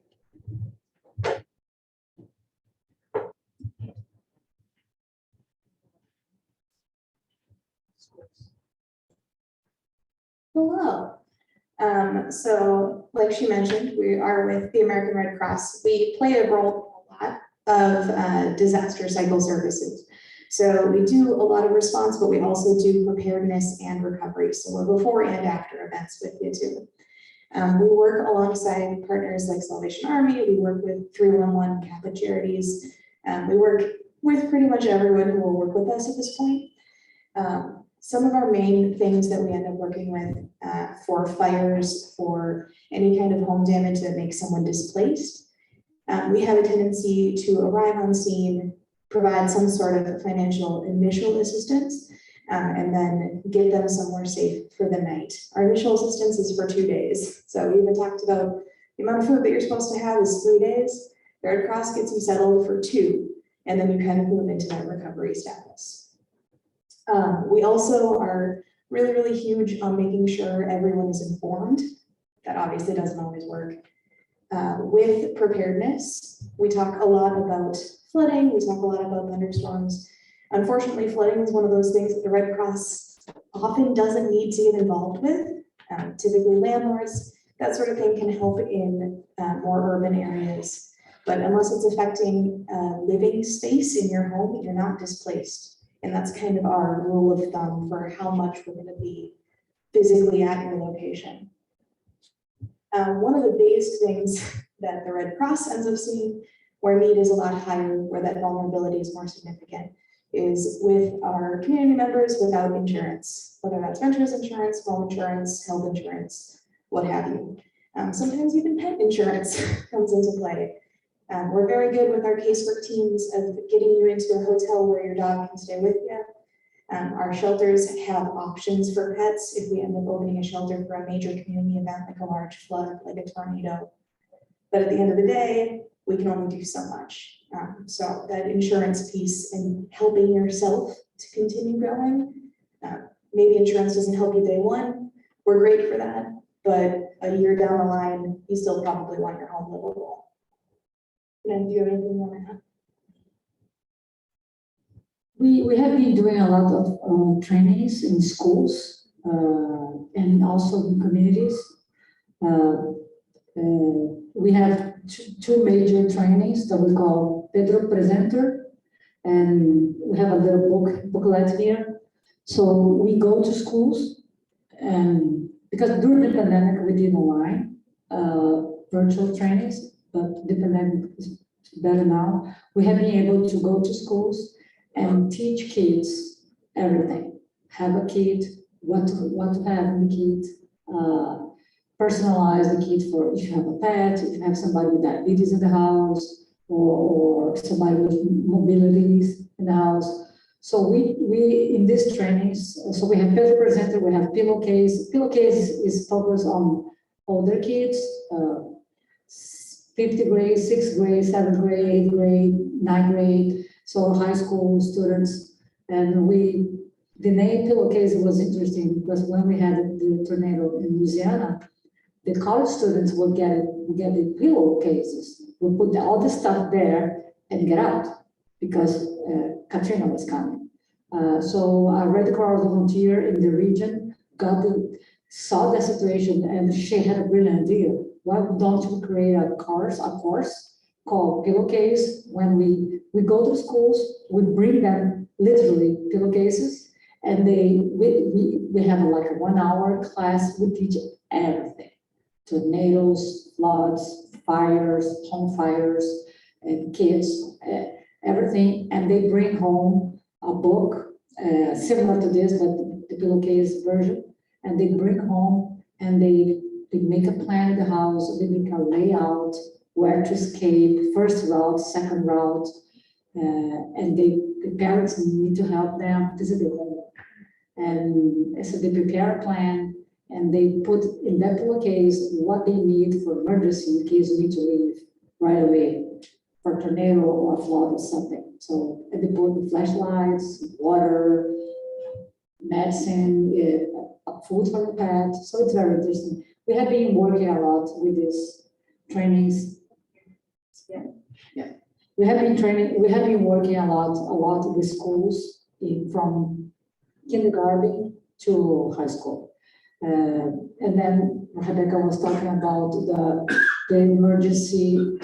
Hello. So like she mentioned, we are with the American Red Cross. We play a role in a lot of disaster cycle services. So we do a lot of response, but we also do preparedness and recovery. So we're before and after events with you too. We work alongside partners like Salvation Army. We work with 311 Catholic Charities. We work with pretty much everyone who will work with us at this point. Some of our main things that we end up working with for fires, for any kind of home damage that makes someone displaced, we have a tendency to arrive on scene, provide some sort of financial initial assistance, and then get them somewhere safe for the night. Our initial assistance is for 2 days. So we even talked about the amount of food that you're supposed to have is 3 days. The Red Cross gets them settled for 2, and then you kind of move into that recovery status. We also are really, really huge on making sure everyone is informed. That obviously doesn't always work. With preparedness, we talk a lot about flooding, we talk a lot about thunderstorms. Unfortunately, flooding is one of those things that the Red Cross often doesn't need to get involved with. Typically landlords, that sort of thing can help in more urban areas. But unless it's affecting living space in your home, you're not displaced. And that's kind of our rule of thumb for how much we're going to be physically at your location. One of the biggest things that the Red Cross ends up seeing, where need is a lot higher, where that vulnerability is more significant, is with our community members without insurance, whether that's renters insurance, home insurance, health insurance, what have you. Sometimes even pet insurance comes into play. We're very good with our casework teams of getting you into a hotel where your dog can stay with you. Our shelters have options for pets if we end up opening a shelter for a major community event like a large flood, like a tornado. But at the end of the day, we can only do so much. So that insurance piece and helping yourself to continue going, maybe insurance doesn't help you day one. We're great for that, but a year down the line, you still probably want your home livable. And do you have anything you want to add? We have been doing a lot of trainings in schools and also in communities. We have two major trainings that we call Pedro Presenter, and we have a little booklet here. So we go to schools, and because during the pandemic we did online virtual trainings, but the pandemic is better now. We have been able to go to schools and teach kids everything. Have a kit, what to have in the kit, personalize the kit for if you have a pet, if you have somebody with diabetes in the house, or somebody with mobilities in the house. So we in these trainings, so we have Pedro Presenter, we have pillowcase. Pillowcase is focused on older kids, 5th grade, 6th grade, 7th grade, 8th grade, 9th grade, so high school students. And the name pillowcase was interesting because when we had the tornado in Louisiana, the college students would get the pillowcases. We put all the stuff there and get out because Katrina was coming. So a Red Cross volunteer in the region saw the situation, and she had a brilliant idea. Why don't we create a course called Pillowcase? When we go to schools, we bring them literally pillowcases, and we have like a 1 hour class. We teach everything: tornadoes, floods, fires, home fires, and kids, everything. And they bring home a book similar to this, but the pillowcase version. And they bring home and they make a plan in the house. They make a layout where to escape, first route, second route, and the parents need to help them. This is the homework. And so they prepare a plan, and they put in that pillowcase what they need for emergency in case you need to leave right away for tornado or flood or something. So and they put the flashlights, water, medicine, food for the pet. So it's very interesting. We have been working a lot with these trainings. Yeah. We have been working a lot with schools from kindergarten to high school. And then Rebecca was talking about the emergency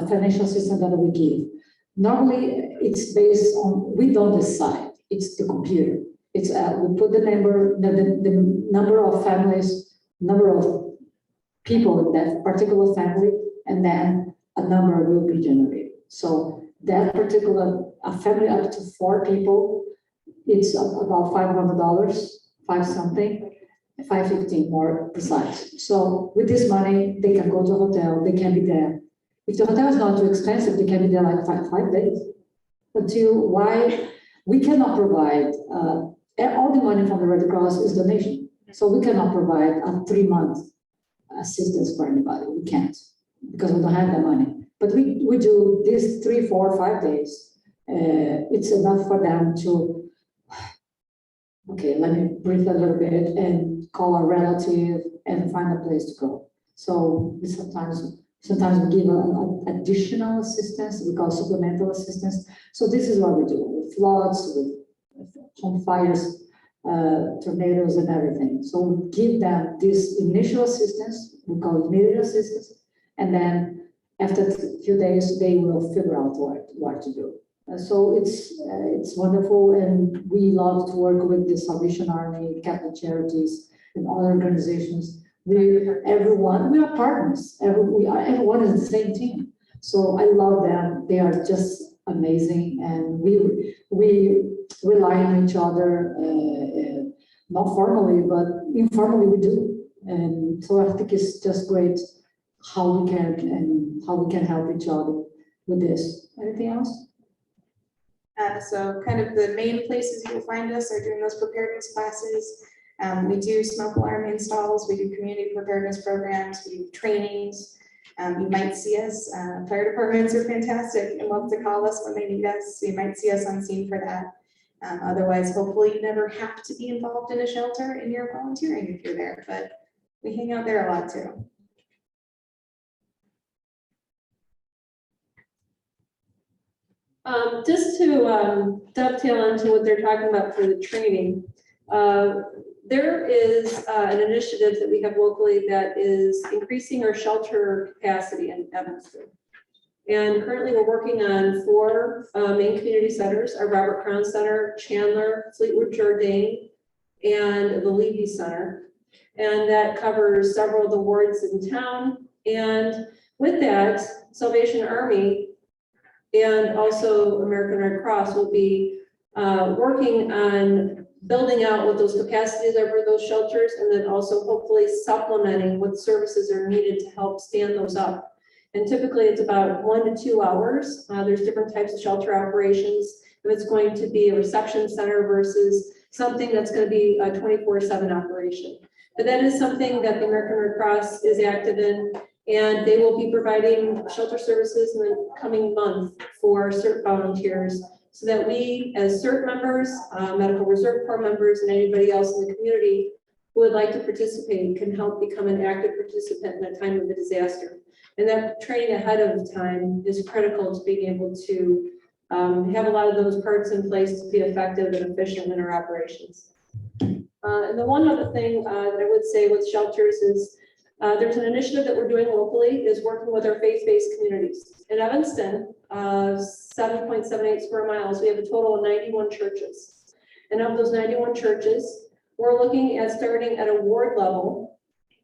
financial assistance that we give. Normally, it's based on, we don't decide, it's the computer. It's we put the number of families, number of people in that particular family, and then a number will be generated. So that particular a family up to 4 people, it's about $500, $515 more precise. So with this money, they can go to a hotel, they can be there. If the hotel is not too expensive, they can be there like five days. Until why we cannot provide all the money from the Red Cross is donation. So we cannot provide a 3-month assistance for anybody. We can't because we don't have the money. But we do this 3, 4, 5 days. It's enough for them to, okay, let me breathe a little bit and call a relative and find a place to go. So we sometimes we give additional assistance, we call supplemental assistance. So this is what we do with floods, with home fires, tornadoes and everything. So we give them this initial assistance, we call it immediate assistance, and then after a few days, they will figure out what to do. So it's wonderful, and we love to work with the Salvation Army, Catholic Charities, and other organizations. We are partners. Everyone is the same team. So I love them. They are just amazing, and we rely on each other, not formally, but informally we do. And so I think it's just great how we can help each other with this. Anything else? So kind of the main places you will find us are during those preparedness classes. We do smoke alarm installs, we do community preparedness programs, we do trainings. You might see us, fire departments are fantastic and love to call us when they need us. So you might see us on scene for that. Otherwise, hopefully you never have to be involved in a shelter and you're volunteering if you're there, but we hang out there a lot too. Just to dovetail into what they're talking about for the training, there is an initiative that we have locally that is increasing our shelter capacity in Evanston. And currently we're working on 4 main community centers, our Robert Crown Center, Chandler, Fleetwood Jourdain, and the Levy Center. And that covers several of the wards in town. And with that, Salvation Army and also American Red Cross will be working on building out what those capacities are for those shelters, and then also hopefully supplementing what services are needed to help stand those up. And typically it's about 1 to 2 hours. There's different types of shelter operations. If it's going to be a reception center versus something that's going to be a 24/7 operation. But that is something that the American Red Cross is active in, and they will be providing shelter services in the coming month for CERT volunteers, so that we, as CERT members, Medical Reserve Corps members, and anybody else in the community who would like to participate can help become an active participant in a time of a disaster. And that training ahead of time is critical to being able to have a lot of those parts in place to be effective and efficient in our operations. And the one other thing that I would say with shelters is there's an initiative that we're doing locally is working with our faith-based communities. In Evanston, 7.78 square miles, we have a total of 91 churches. And of those 91 churches, we're looking at starting at a ward level,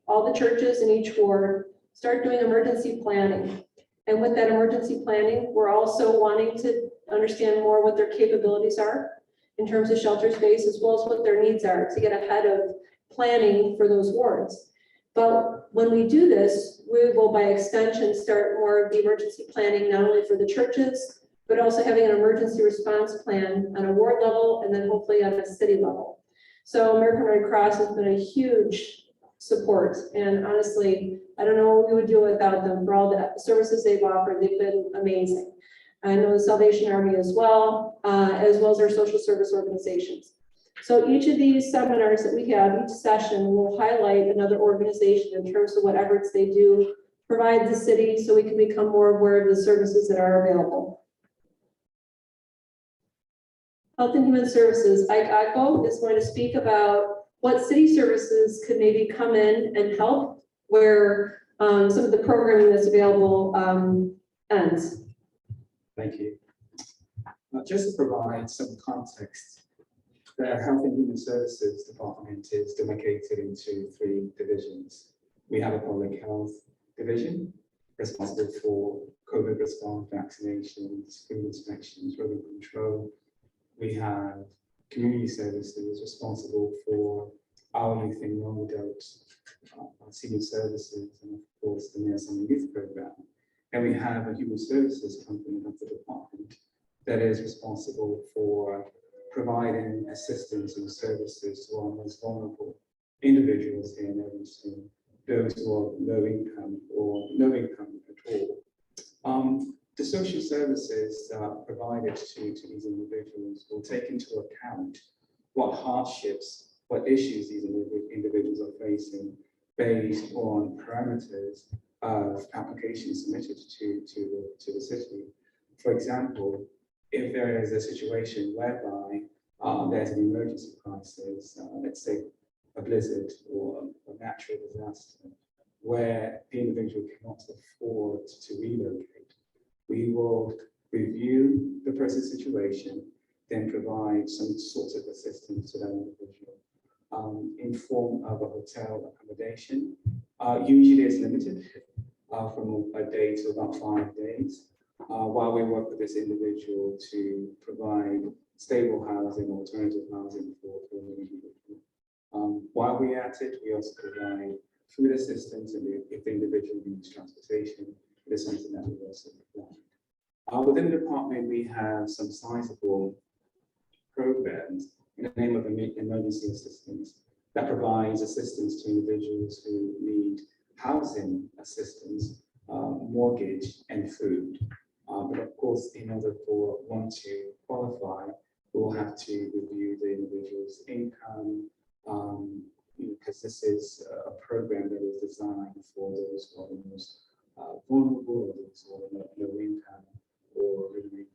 all the churches in each ward, start doing emergency planning. And with that emergency planning, we're also wanting to understand more what their capabilities are in terms of shelter space, as well as what their needs are to get ahead of planning for those wards. But when we do this, we will by extension start more of the emergency planning, not only for the churches, but also having an emergency response plan on a ward level and then hopefully on a city level. So American Red Cross has been a huge support, and honestly, I don't know what we would do without them for all the services they've offered. They've been amazing. I know the Salvation Army as well as our social service organizations. So each of these seminars that we have, each session will highlight another organization in terms of what efforts they do, provide the city so we can become more aware of the services that are available. Health and Human Services, Ike Agbo is going to speak about what city services could maybe come in and help where some of the programming that's available ends. Thank you. Just to provide some context, the Health and Human Services Department is demarcated into 3 divisions. We have a public health division responsible for COVID response, vaccinations, food inspections, rodent control. We have community services responsible for our youth and young adults, senior services, and of course the nursing and youth program. And we have a human services company of the department that is responsible for providing assistance and services to our most vulnerable individuals here in Evanston, those who are low income or no income at all. The social services provided to these individuals will take into account what hardships, what issues these individuals are facing based on parameters of applications submitted to the city. For example, if there is a situation whereby there's an emergency crisis, let's say a blizzard or a natural disaster, where the individual cannot afford to relocate, we will review the person's situation, then provide some sort of assistance to that individual in form of a hotel accommodation. Usually it's limited from a day to about 5 days, while we work with this individual to provide stable housing, alternative housing for the individual. While we're at it, we also provide food assistance, and if the individual needs transportation, it is something that we also provide. Within the department, we have some sizable programs in the name of emergency assistance that provides assistance to individuals who need housing assistance, mortgage, and food. But of course, in order for one to qualify, we'll have to review the individual's income, because this is a program that is designed for those who are the most vulnerable, or those who are low income or middle income.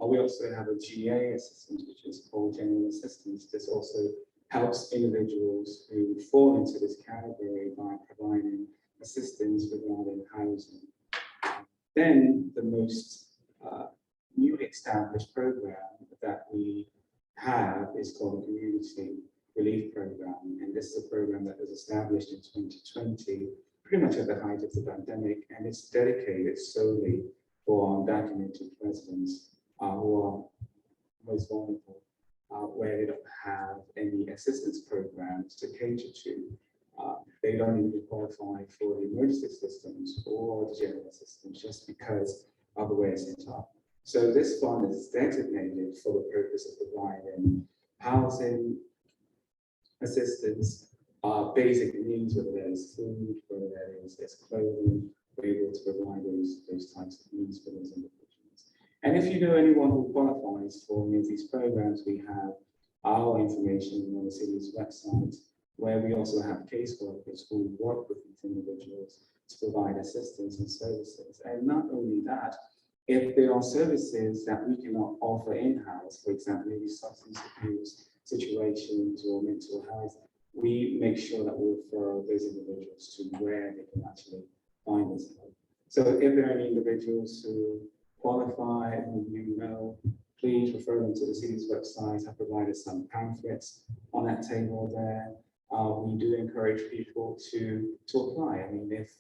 We also have a GA assistance, which is called General Assistance. This also helps individuals who fall into this category by providing assistance regarding housing. Then the most newly established program that we have is called the Community Relief Program. And this is a program that was established in 2020, pretty much at the height of the pandemic, and it's dedicated solely for undocumented residents who are most vulnerable, where they don't have any assistance programs to cater to. They don't even qualify for the emergency assistance or the general assistance just because of the way it's set up. So this fund is designated for the purpose of providing housing, assistance, basic needs, whether that is food, whether that is clothing. We're able to provide those types of needs for those individuals. And if you know anyone who qualifies for any of these programs, we have our information on the city's website, where we also have caseworkers who work with these individuals to provide assistance and services. And not only that, if there are services that we cannot offer in-house, for example, maybe substance abuse situations or mental health, we make sure that we refer those individuals to where they can actually find this help. So if there are any individuals who qualify, who you know, please refer them to the city's website. I've provided some pamphlets on that table there. We do encourage people to apply. I mean, if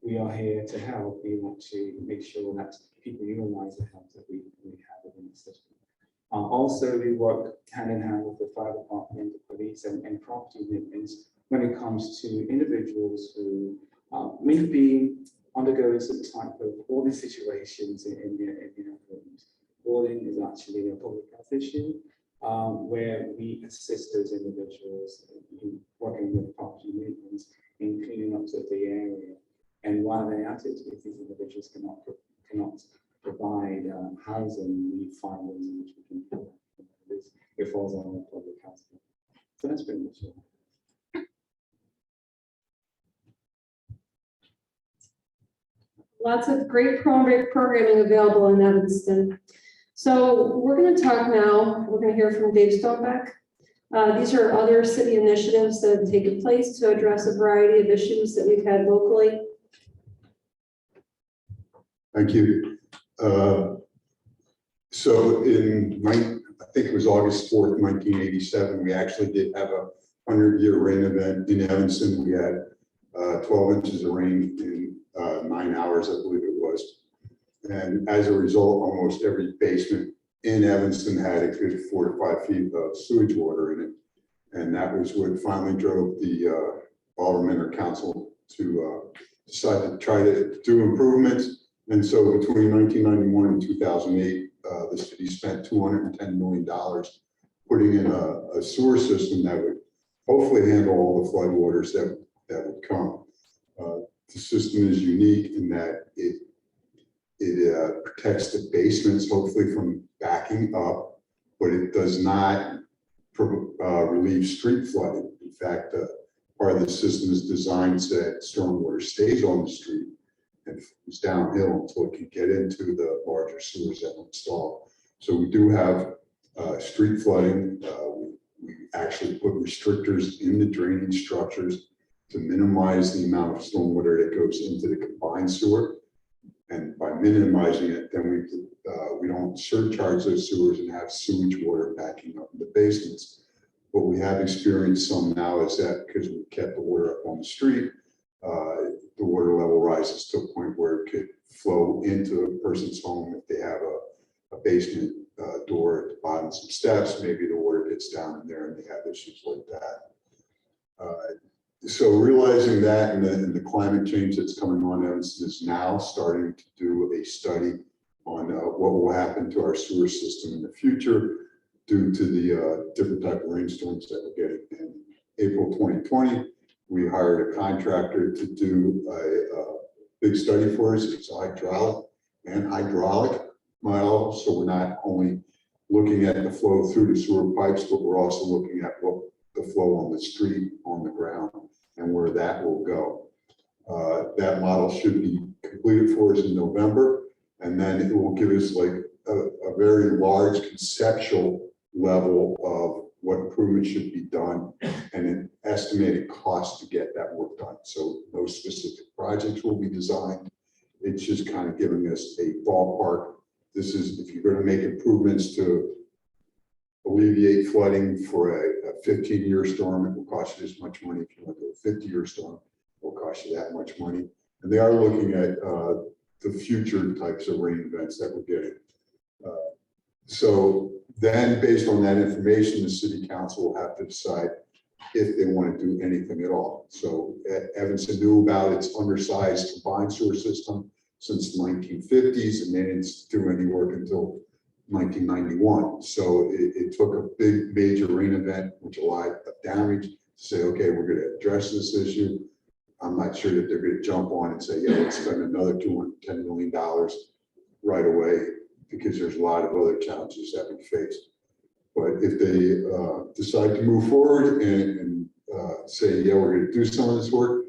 we are here to help, we want to make sure that people utilize the help that we have within the system. Also, we work hand in hand with the fire department, the police, and property maintenance when it comes to individuals who may be undergoing some type of hoarding situations in their homes. Hoarding is actually a public health issue where we assist those individuals in working with property maintenance in cleaning up of the area. And while they're at it, if these individuals cannot provide housing, we find ways in which we can provide this. It falls on the public housing. So that's pretty much it. Lots of great programming available in Evanston. So we're going to talk now, we're going to hear from Dave Stonebeck. These are other city initiatives that have taken place to address a variety of issues that we've had locally. Thank you. So I think it was August 4th, 1987, we actually did have a 100-year rain event in Evanston. We had 12 inches of rain in 9 hours, I believe it was. And as a result, almost every basement in Evanston had a good 4 to 5 feet of sewage water in it. And that was what finally drove the Alderman or council to decide to try to do improvements. And so between 1991 and 2008, the city spent $210 million putting in a sewer system that would hopefully handle all the floodwaters that would come. The system is unique in that it protects the basements, hopefully from backing up, but it does not relieve street flooding. In fact, part of the system is designed so that stormwater stays on the street and flows downhill until it can get into the larger sewers that were installed. So we do have street flooding. We actually put restrictors in the drainage structures to minimize the amount of stormwater that goes into the combined sewer. And by minimizing it, then we don't surcharge those sewers and have sewage water backing up in the basements. What we have experienced some now is that because we kept the water up on the street, the water level rises to a point where it could flow into a person's home if they have a basement door at the bottom, some steps, maybe the water gets down in there and they have issues like that. So realizing that and the climate change that's coming on, Evanston is now starting to do a study on what will happen to our sewer system in the future due to the different type of rainstorms that we're getting. In April 2020, we hired a contractor to do a big study for us. It's a hydraulic and hydraulic model. So we're not only looking at the flow through the sewer pipes, but we're also looking at what the flow on the street, on the ground, and where that will go. That model should be completed for us in November, and then it will give us like a a very large conceptual level of what improvements should be done and an estimated cost to get that work done. So no specific projects will be designed. It's just kind of giving us a ballpark. This is, if you're going to make improvements to alleviate flooding for a 15-year storm, it will cost you this much money. If you want to do a 50-year storm, it will cost you that much money. And they are looking at the future types of rain events that we're getting. So then based on that information, the city council will have to decide if they want to do anything at all. So Evanston knew about its undersized combined sewer system since the 1950s, and they didn't do any work until 1991. So it took a big major rain event, which a lot of damage, to say, okay, we're going to address this issue. I'm not sure that they're going to jump on and say, yeah, let's spend another $210 million right away, because there's a lot of other challenges that we face. But if they decide to move forward and say, yeah, we're going to do some of this work,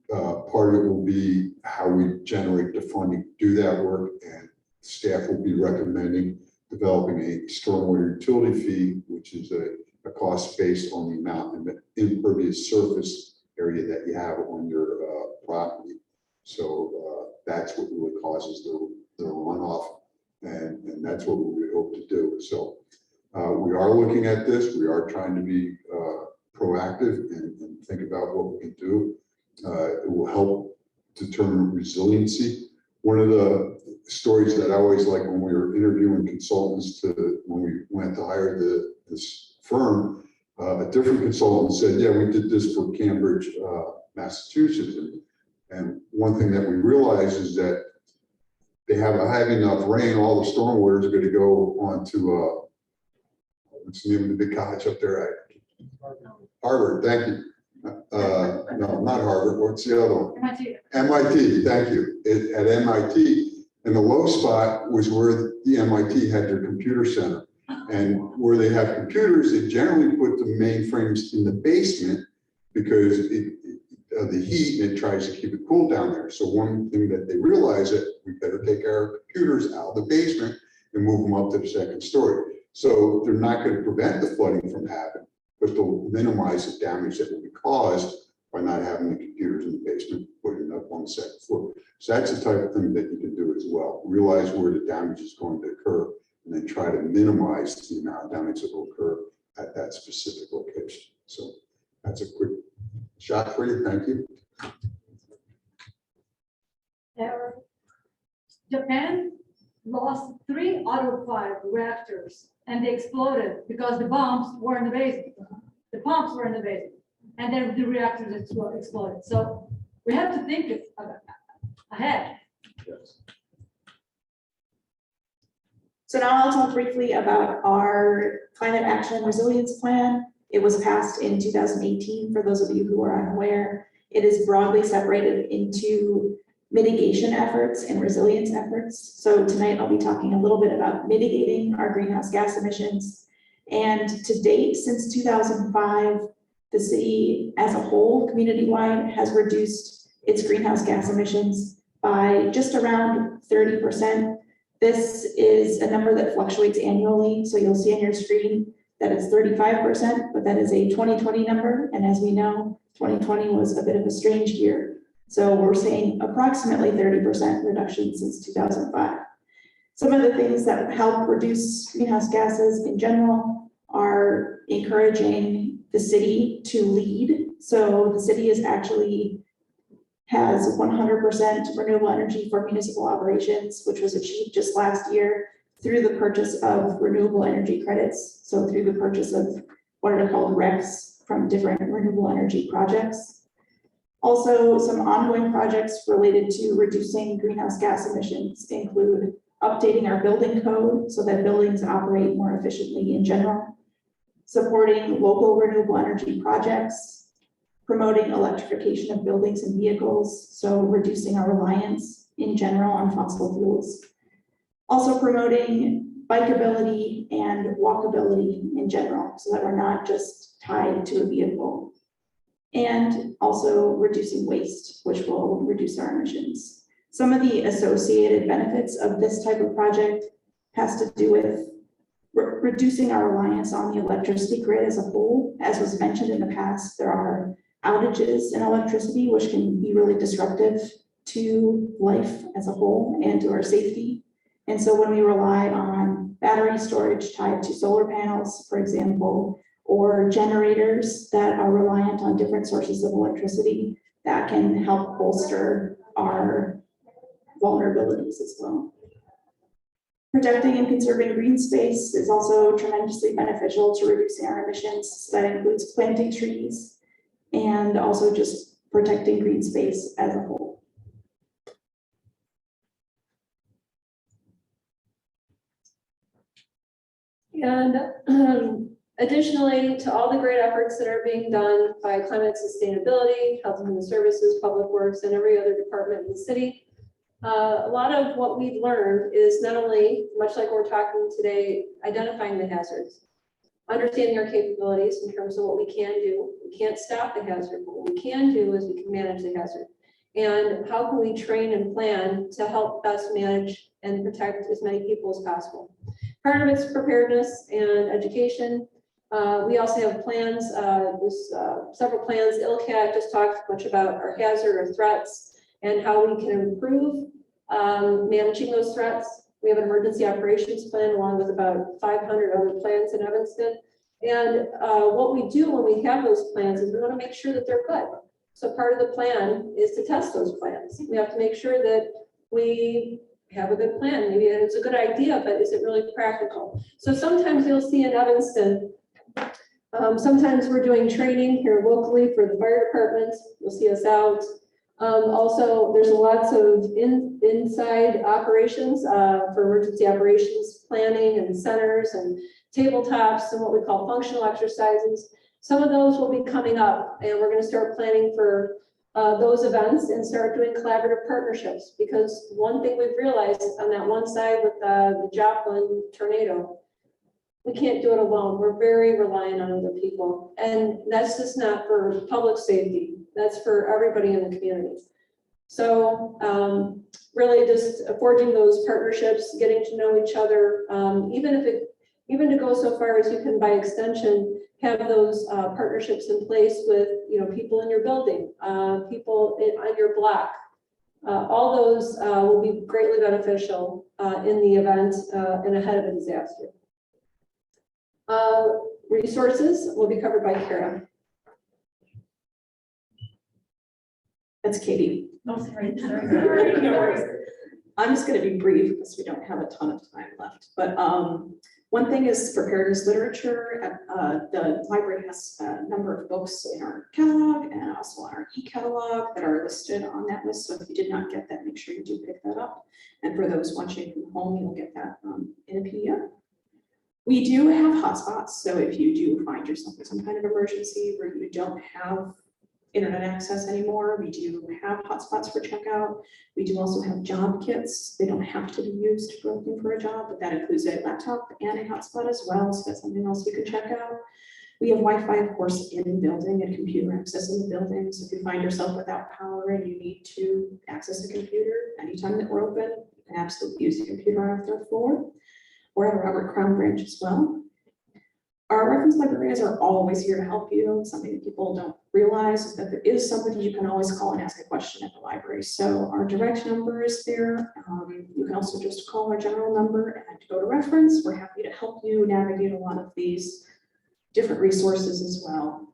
part of it will be how we generate the funding to do that work, and staff will be recommending developing a stormwater utility fee, which is a cost based on the amount of impervious surface area that you have on your property. So that's what really causes the runoff, and that's what we hope to do. So we are looking at this. We are trying to be proactive and think about what we can do. It will help determine resiliency. One of the stories that I always like when we were interviewing consultants when we went to hire this firm, a different consultant said, yeah, we did this for Cambridge, Massachusetts. And one thing that we realized is that they have enough rain, all the stormwater is going to go onto, what's the name of the big college up there? Harvard, thank you. No, not Harvard, what's the other one? MIT, thank you. At MIT, and the low spot was where the MIT had their computer center. And where they have computers, they generally put the mainframes in the basement because of the heat, and it tries to keep it cool down there. So one thing that they realize that we better take our computers out of the basement and move them up to the second story. So they're not going to prevent the flooding from happening, but they'll minimize the damage that will be caused by not having the computers in the basement, putting it up on the second floor. So that's the type of thing that you can do as well. Realize where the damage is going to occur, and then try to minimize the amount of damage that will occur at that specific location. So that's a quick shot for you. Thank you. Japan lost 3 out of 5 reactors, and they exploded because the bombs were in the basement. The pumps were in the basement, and then the reactors exploded. So we have to think ahead. Yes. So now I'll talk briefly about our climate action and resilience plan. It was passed in 2018, for those of you who are unaware. It is broadly separated into mitigation efforts and resilience efforts. So tonight I'll be talking a little bit about mitigating our greenhouse gas emissions. And to date, since 2005, the city as a whole, community-wide, has reduced its greenhouse gas emissions by just around 30%. This is a number that fluctuates annually. So you'll see on your screen that it's 35%, but that is a 2020 number. And as we know, 2020 was a bit of a strange year. So we're seeing approximately 30% reduction since 2005. Some of the things that help reduce greenhouse gases in general are encouraging the city to lead. So the city has 100% renewable energy for municipal operations, which was achieved just last year through the purchase of renewable energy credits. So through the purchase of what are called RECs from different renewable energy projects. Also, some ongoing projects related to reducing greenhouse gas emissions include updating our building code so that buildings operate more efficiently in general, supporting local renewable energy projects, promoting electrification of buildings and vehicles, so reducing our reliance in general on fossil fuels. Also promoting bikeability and walkability in general, so that we're not just tied to a vehicle. And also reducing waste, which will reduce our emissions. Some of the associated benefits of this type of project has to do with reducing our reliance on the electricity grid as a whole. As was mentioned in the past, there are outages in electricity, which can be really disruptive to life as a whole and to our safety. And so when we rely on battery storage tied to solar panels, for example, or generators that are reliant on different sources of electricity, that can help bolster our vulnerabilities as well. Protecting and conserving green space is also tremendously beneficial to reducing our emissions. That includes planting trees and also just protecting green space as a whole. And additionally, to all the great efforts that are being done by climate sustainability, health and human services, public works, and every other department in the city, a lot of what we've learned is not only, much like we're talking today, identifying the hazards, understanding our capabilities in terms of what we can do. We can't stop the hazard, but what we can do is we can manage the hazard. And how can we train and plan to help best manage and protect as many people as possible? Part of it's preparedness and education. We also have plans, there's several plans. ILCAT just talked much about our hazard or threats and how we can improve managing those threats. We have an emergency operations plan along with about 500 other plans in Evanston. And what we do when we have those plans is we want to make sure that they're good. So part of the plan is to test those plans. We have to make sure that we have a good plan. Maybe it's a good idea, but is it really practical? So sometimes you'll see in Evanston, sometimes we're doing training here locally for the fire departments. You'll see us out. Also, there's lots of inside operations for emergency operations planning and centers and tabletops and what we call functional exercises. Some of those will be coming up, and we're going to start planning for those events and start doing collaborative partnerships, because one thing we've realized on that one side with the Joplin tornado, we can't do it alone. We're very reliant on other people, and that's just not for public safety. That's for everybody in the community. So really just forging those partnerships, getting to know each other, even to go so far as you can, by extension, have those partnerships in place with people in your building, people on your block. All those will be greatly beneficial in the event and ahead of a disaster. Resources will be covered by Kara. That's Katie. Oh, sorry. No worries. I'm just going to be brief because we don't have a ton of time left. But one thing is preparedness literature. The library has a number of books in our catalog and also on our e-catalog that are listed on that list. So if you did not get that, make sure you do pick that up. And for those watching from home, you'll get that in a PDF. We do have hotspots. So if you do find yourself in some kind of emergency where you don't have internet access anymore, we do have hotspots for checkout. We do also have job kits. They don't have to be used for looking for a job, but that includes a laptop and a hotspot as well. So that's something else you can check out. We have Wi-Fi, of course, in the building and computer access in the building. So if you find yourself without power and you need to access a computer anytime that we're open, you can absolutely use the computer on our third floor or at a Robert Crown branch as well. Our reference librarians are always here to help you. Something that people don't realize is that there is somebody you can always call and ask a question at the library. So our direct number is there. You can also just call our general number and go to reference. We're happy to help you navigate a lot of these different resources as well.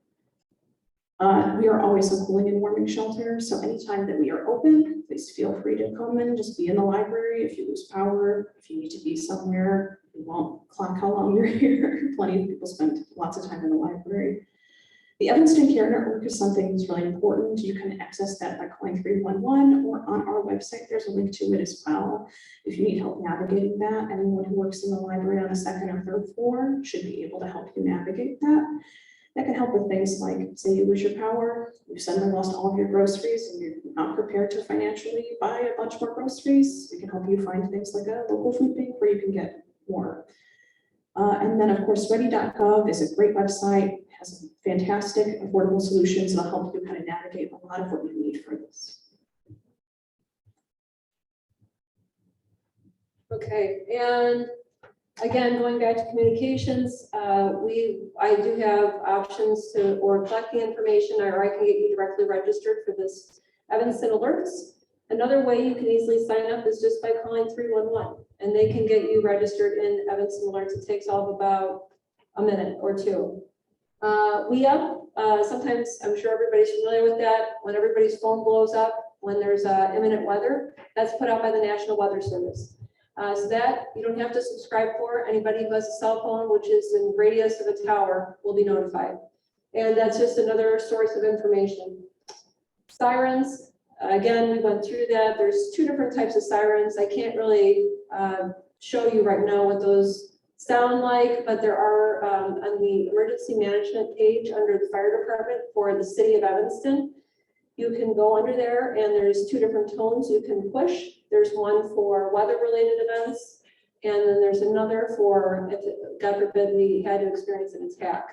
We are always a cooling and warming shelter. So anytime that we are open, please feel free to come and just be in the library. If you lose power, if you need to be somewhere, we won't clock how long you're here. Plenty of people spend lots of time in the library. The Evanston Care Network is something that's really important. You can access that by calling 311 or on our website. There's a link to it as well. If you need help navigating that, anyone who works in the library on the second or third floor should be able to help you navigate that. That can help with things like, say you lose your power, you suddenly lost all of your groceries and you're not prepared to financially buy a bunch more groceries. We can help you find things like a local food bank where you can get more. And then of course, ready.gov is a great website, has fantastic affordable solutions that'll help you kind of navigate a lot of what you need for this. Okay, and Again, going back to communications, I do have options to, or collect the information, or I can get you directly registered for this Evanston Alerts. Another way you can easily sign up is just by calling 311, and they can get you registered in Evanston Alerts. It takes all of about a minute or two. Sometimes, I'm sure everybody's familiar with that, when everybody's phone blows up, when there's imminent weather, that's put out by the National Weather Service. So that you don't have to subscribe for. Anybody who has a cell phone, which is in radius of a tower, will be notified. And that's just another source of information. Sirens, again, we went through that. There's two different types of sirens. I can't really show you right now what those sound like, but there are on the emergency management page under the fire department for the city of Evanston. You can go under there and there's two different tones you can push. There's one for weather-related events, and then there's another for, if, God forbid, we had to experience an attack.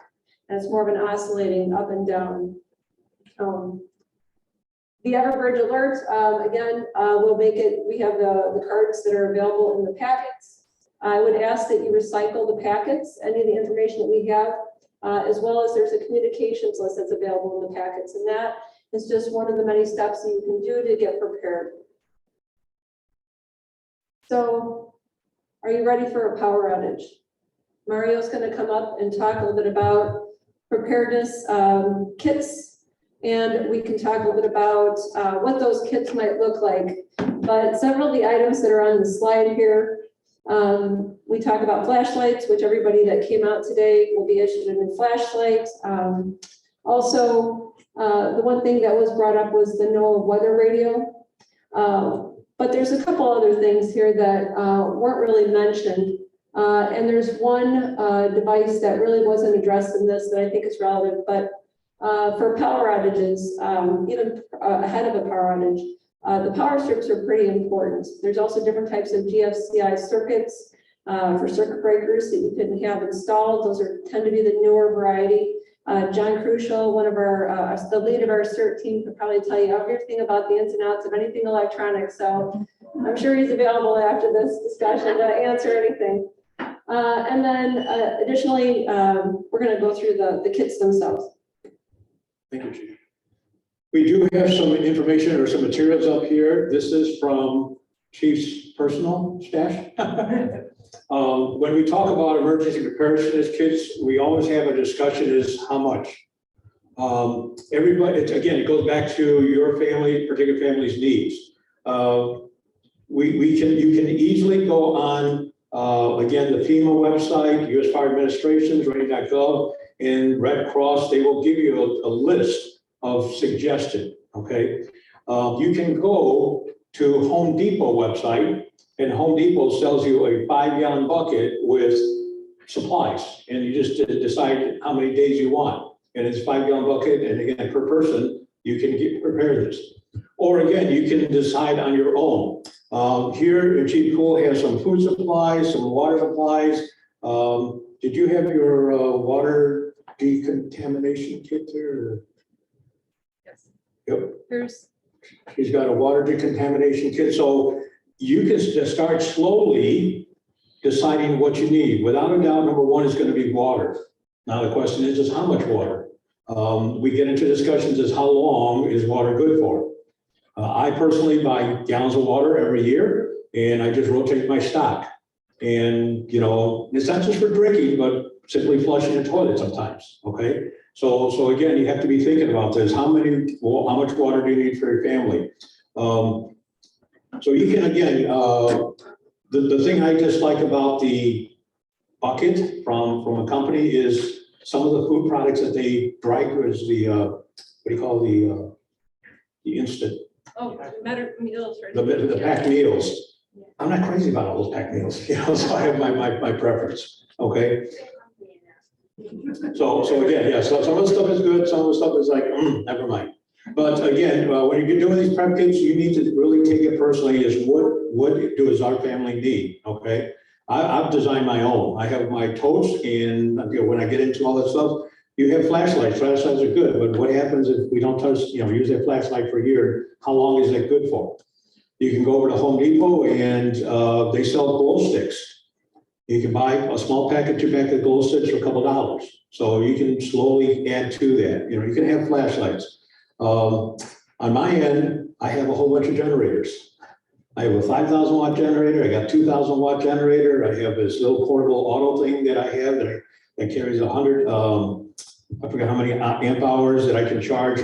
And it's more of an oscillating up and down tone. The Everbridge alert, again, we'll make it, we have the cards that are available in the packets. I would ask that you recycle the packets, any of the information that we have, as well as there's a communications list that's available in the packets. And that is just one of the many steps that you can do to get prepared. So, are you ready for a power outage? Mario's going to come up and talk a little bit about preparedness kits, and we can talk a little bit about what those kits might look like. But several of the items that are on the slide here, we talk about flashlights, which everybody that came out today will be issued a new flashlight. Also, the one thing that was brought up was the NOAA weather radio. But there's a couple other things here that weren't really mentioned. And there's one device that really wasn't addressed in this that I think is relevant, but for power outages, even ahead of a power outage, the power strips are pretty important. There's also different types of GFCI circuits for circuit breakers that you can have installed. Those tend to be the newer variety. John Crucial, one of our, the lead of our CERT team, could probably tell you everything about the ins and outs of anything electronic. So I'm sure he's available after this discussion to answer anything. And then additionally, we're going to go through the kits themselves. Thank you, Chief. We do have some information or some materials up here. This is from Chief's personal stash. When we talk about emergency preparedness kits, we always have a discussion is how much. Everybody, again, it goes back to your family, particular family's needs. You can easily go on, again, the FEMA website, US Fire Administration's ready.gov, and Red Cross, they will give you a list of suggestions, okay? You can go to Home Depot website, and Home Depot sells you a 5-gallon bucket with supplies, and you just decide how many days you want. And it's a 5-gallon bucket, and again, per person, you can prepare this. Or again, you can decide on your own. Here, Chief Kull has some food supplies, some water supplies. Did you have your water decontamination kit there? Yes. Yep. Here's. He's got a water decontamination kit. So you can just start slowly deciding what you need. Without a doubt, number one is going to be water. Now the question is how much water? We get into discussions as how long is water good for? I personally buy gallons of water every year, and I just rotate my stock. And, you know, it's not just for drinking, but simply flushing the toilet sometimes, okay? So again, you have to be thinking about this. How much water do you need for your family? So you can, again, the thing I just like about the bucket from a company is some of the food products that they dry goods, the, what do you call the instant? Oh, better meals. The packed meals. I'm not crazy about all those packed meals, you know, so I have my preference, okay? So again, yeah, so some of the stuff is good, some of the stuff is like, never mind. But again, when you're doing these prep kits, you need to really take it personally as what does our family need, okay? I've designed my own. I have my totes, and you know, when I get into all that stuff, you have flashlights. Flashlights are good, but what happens if we don't touch, you know, use that flashlight for a year? How long is that good for? You can go over to Home Depot and they sell glow sticks. You can buy a small packet, 2-pack of glow sticks for a couple dollars. So you can slowly add to that. You can have flashlights. On my end, I have a whole bunch of generators. I have a 5,000 watt generator. I got 2,000 watt generator. I have this little portable auto thing that I have that carries 100, I forget how many amp hours that I can charge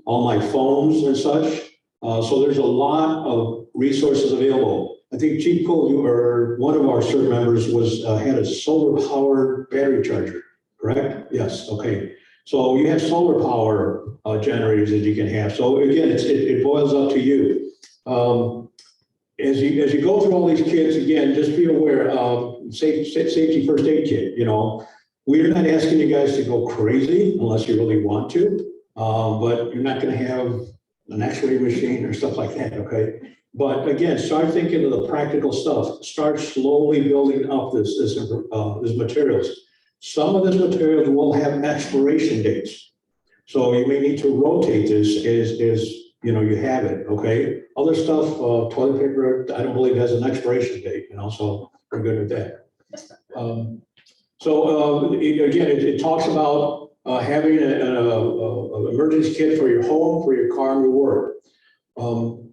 all my phones and such. So there's a lot of resources available. I think Chief Kull, you or one of our CERT members had a solar powered battery charger, correct? Yes, okay. So you have solar power generators that you can have. So again, it boils up to you. As you go through all these kits, again, just be aware of safety first aid kit. We're not asking you guys to go crazy unless you really want to, but you're not going to have an X-ray machine or stuff like that, okay? But again, start thinking of the practical stuff. Start slowly building up this materials. Some of this materials will have expiration dates. So you may need to rotate this as you have it, okay? Other stuff, toilet paper, I don't believe has an expiration date, so we're good with that. Again, it talks about having an emergency kit for your home, for your car, and your work.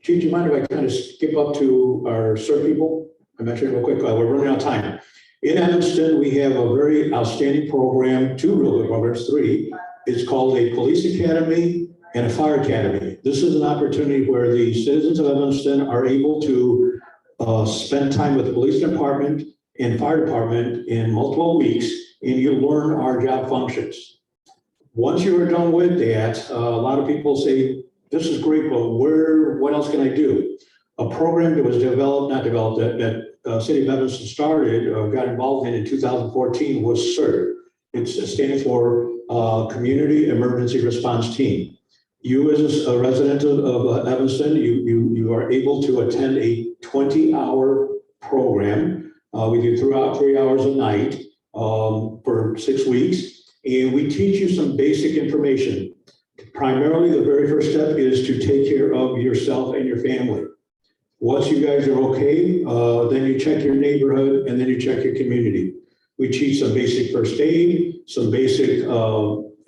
Chief, do you mind if I kind of skip up to our CERT people? I mentioned it real quick, we're running out of time. In Evanston, we have a very outstanding program, 2 real good programs, 3. It's called a Police Academy and a Fire Academy. This is an opportunity where the citizens of Evanston are able to spend time with the police department and fire department in multiple weeks, and you learn our job functions. Once you are done with that, a lot of people say, this is great, but what else can I do? A program that was that City of Evanston started, got involved in 2014 was CERT. It's standing for Community Emergency Response Team. You as a resident of Evanston, you are able to attend a 20-hour program. We do 3 hours a night for 6 weeks, and we teach you some basic information. Primarily, the very first step is to take care of yourself and your family. Once you guys are okay, then you check your neighborhood and then you check your community. We teach some basic first aid, some basic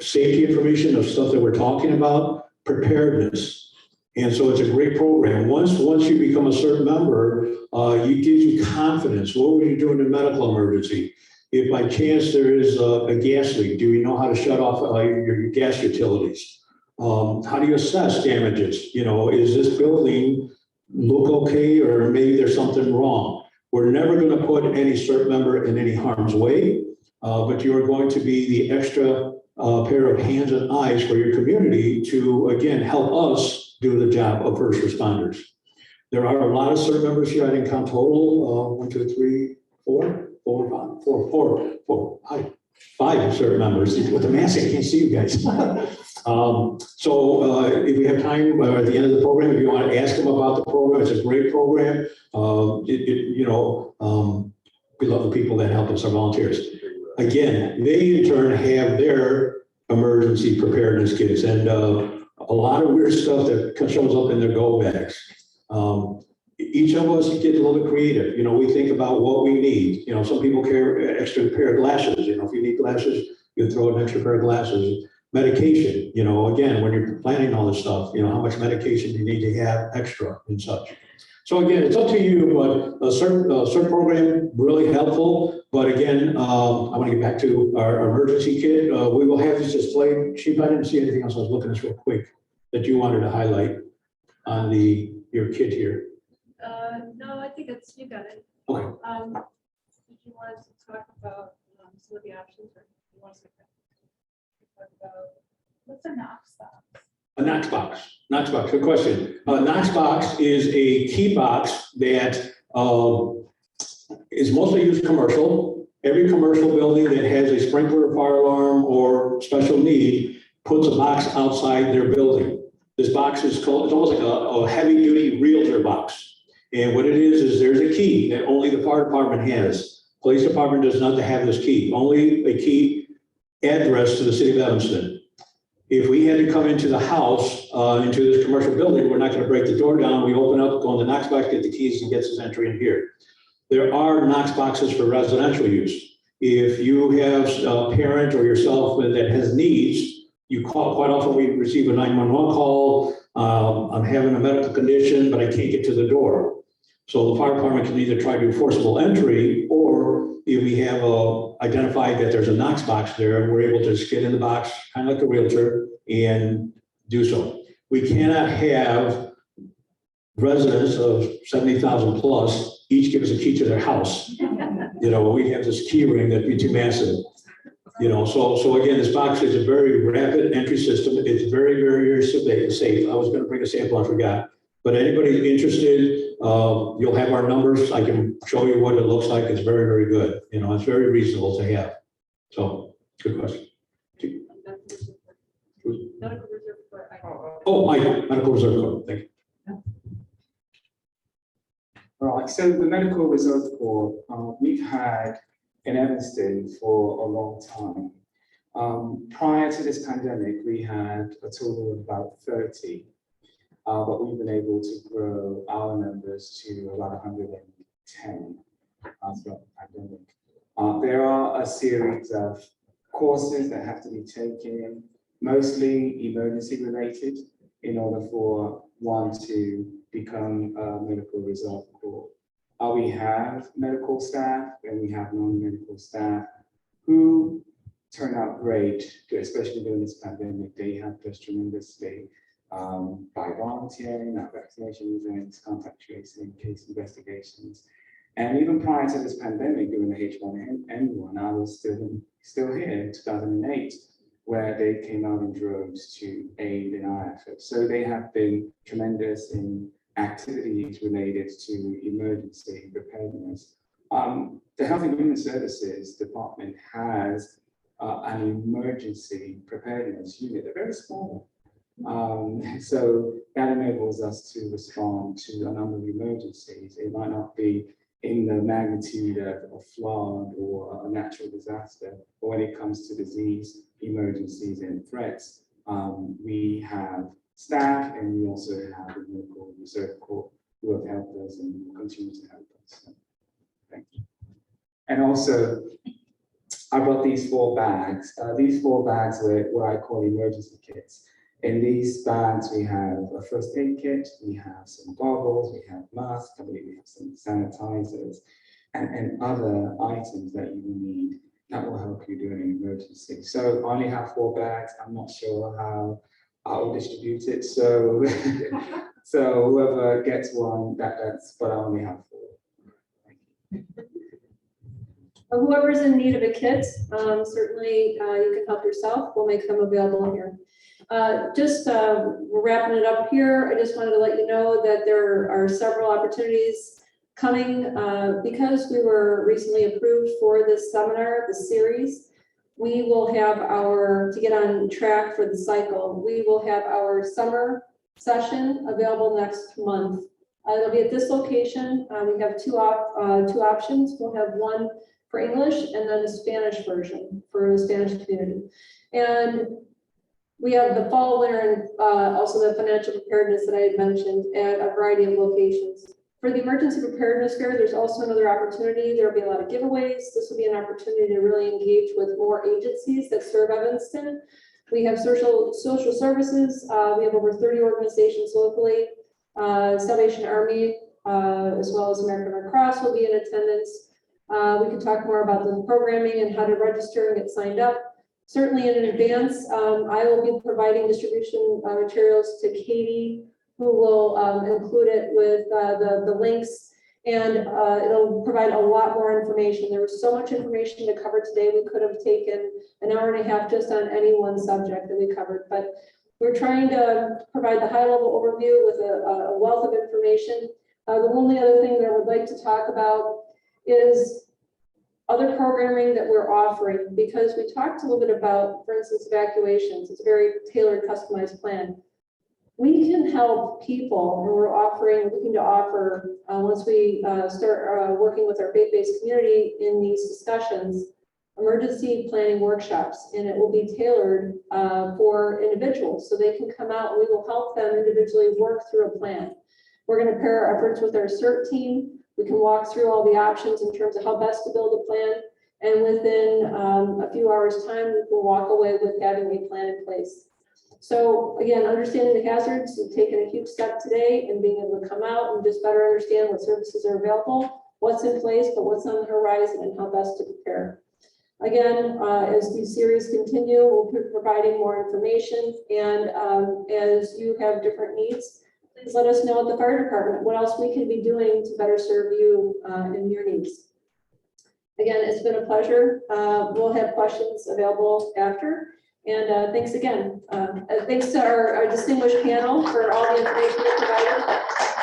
safety information of stuff that we're talking about, preparedness. And so it's a great program. Once you become a CERT member, it gives you confidence. What would you do in a medical emergency? If by chance there is a gas leak, do you know how to shut off your gas utilities? How do you assess damages? Is this building look okay, or maybe there's something wrong? We're never going to put any CERT member in any harm's way, but you are going to be the extra pair of hands and eyes for your community to, again, help us do the job of first responders. There are a lot of CERT members here. I didn't count total. 1, 2, 3, 4, 5 CERT members. With the mask, I can't see you guys. If we have time at the end of the program, if you want to ask them about the program, it's a great program. We love the people that help us, our volunteers. Again, they in turn have their emergency preparedness kits and a lot of weird stuff that shows up in their go bags. Each of us get a little bit creative. We think about what we need. Some people carry an extra pair of glasses. If you need glasses, you throw an extra pair of glasses. Medication, again, when you're planning all this stuff, how much medication you need to have extra and such. So again, it's up to you, but a CERT program, really helpful. But again, I want to get back to our emergency kit. We will have this displayed. Chief, I didn't see anything else. I was looking at this real quick that you wanted to highlight on your kit here. No, I think you got it. Okay. Did you want to talk about some of the options, or you want to talk about What's a Knox box? A Knox box. Knox box. Good question. A Knox box is a key box that is mostly used commercial. Every commercial building that has a sprinkler, fire alarm, or special need puts a box outside their building. This box is called, it's almost like a heavy-duty realtor box. And what it is there's a key that only the fire department has. Police department does not have this key. Only a key address to the city of Evanston. If we had to come into the house, into this commercial building, we're not going to break the door down. We open up, go in the Knox box, get the keys, and gets his entry in here. There are Knox boxes for residential use. If you have a parent or yourself that has needs, you call, quite often we receive a 911 call, I'm having a medical condition, but I can't get to the door. So the fire department can either try to do forcible entry, or if we have identified that there's a Knox box there, we're able to just get in the box, kind of like a realtor, and do so. We cannot have residents of 70,000 plus each give us a key to their house. You know, we have this key ring that'd be too massive. You know, so again, this box is a very rapid entry system. It's very, very safe. I was going to bring a sample, I forgot. But anybody interested, you'll have our numbers. I can show you what it looks like. It's very, very good. You know, it's very reasonable to have. So, good question. Oh, Mike, medical reserve code. Thank you. All right, so the medical reserve corps, we've had in Evanston for a long time. Prior to this pandemic, we had a total of about 30, but we've been able to grow our numbers to about 110 throughout the pandemic. There are a series of courses that have to be taken, mostly emergency related, in order for one to become a medical reserve corps. We have medical staff and we have non-medical staff who turn out great, especially during this pandemic. They helped us tremendously by volunteering at vaccination events, contact tracing, case investigations. And even prior to this pandemic, during the H1N1, I was still here in 2008, where they came out in droves to aid in our efforts. So they have been tremendous in activities related to emergency preparedness. The Health and Human Services Department has an emergency preparedness unit, a very small one. So that enables us to respond to a number of emergencies. It might not be in the magnitude of a flood or a natural disaster, but when it comes to disease, emergencies and threats, we have staff and we also have the medical reserve corps who have helped us and will continue to help us. So, thank you. And also, I brought these 4 bags. These 4 bags were what I call emergency kits. In these bags, we have a first aid kit, we have some goggles, we have masks, I believe we have some sanitizers, and other items that you will need that will help you during an emergency. So I only have 4 bags. I'm not sure how I will distribute it. So, so whoever gets one, that's, but I only have 4. Thank you. Whoever's in need of a kit, certainly you can help yourself. We'll make them available here. We're wrapping it up here. I just wanted to let you know that there are several opportunities coming because we were recently approved for this seminar, the series. We will have to get on track for the cycle, we will have our summer session available next month. It'll be at this location. We have two options. We'll have one for English and then a Spanish version for the Spanish community. And we have the fall, winter, and also the financial preparedness that I had mentioned at a variety of locations. For the emergency preparedness fair, there's also another opportunity. There will be a lot of giveaways. This will be an opportunity to really engage with more agencies that serve Evanston. We have social services. We have over 30 organizations locally. Salvation Army, as well as American Red Cross will be in attendance. We can talk more about the programming and how to register and get signed up. Certainly in advance, I will be providing distribution materials to Katie, who will include it with the links, and it'll provide a lot more information. There was so much information to cover today. We could have taken an hour and a half just on any one subject that we covered, but we're trying to provide the high-level overview with a wealth of information. The only other thing that I would like to talk about is other programming that we're offering, because we talked a little bit about, for instance, evacuations. It's a very tailored, customized plan. We can help people, and we're looking to offer, once we start working with our faith-based community in these discussions, emergency planning workshops, and it will be tailored for individuals. So they can come out and we will help them individually work through a plan. We're going to pair our efforts with our CERT team. We can walk through all the options in terms of how best to build a plan. And within a few hours' time, we can walk away with having a plan in place. So again, understanding the hazards, we've taken a huge step today in being able to come out and just better understand what services are available, what's in place, but what's on the horizon and how best to prepare. Again, as these series continue, we'll be providing more information, and as you have different needs, please let us know at the fire department what else we can be doing to better serve you and your needs. Again, it's been a pleasure. We'll have questions available after. And thanks again. Thanks to our distinguished panel for all the information they provided.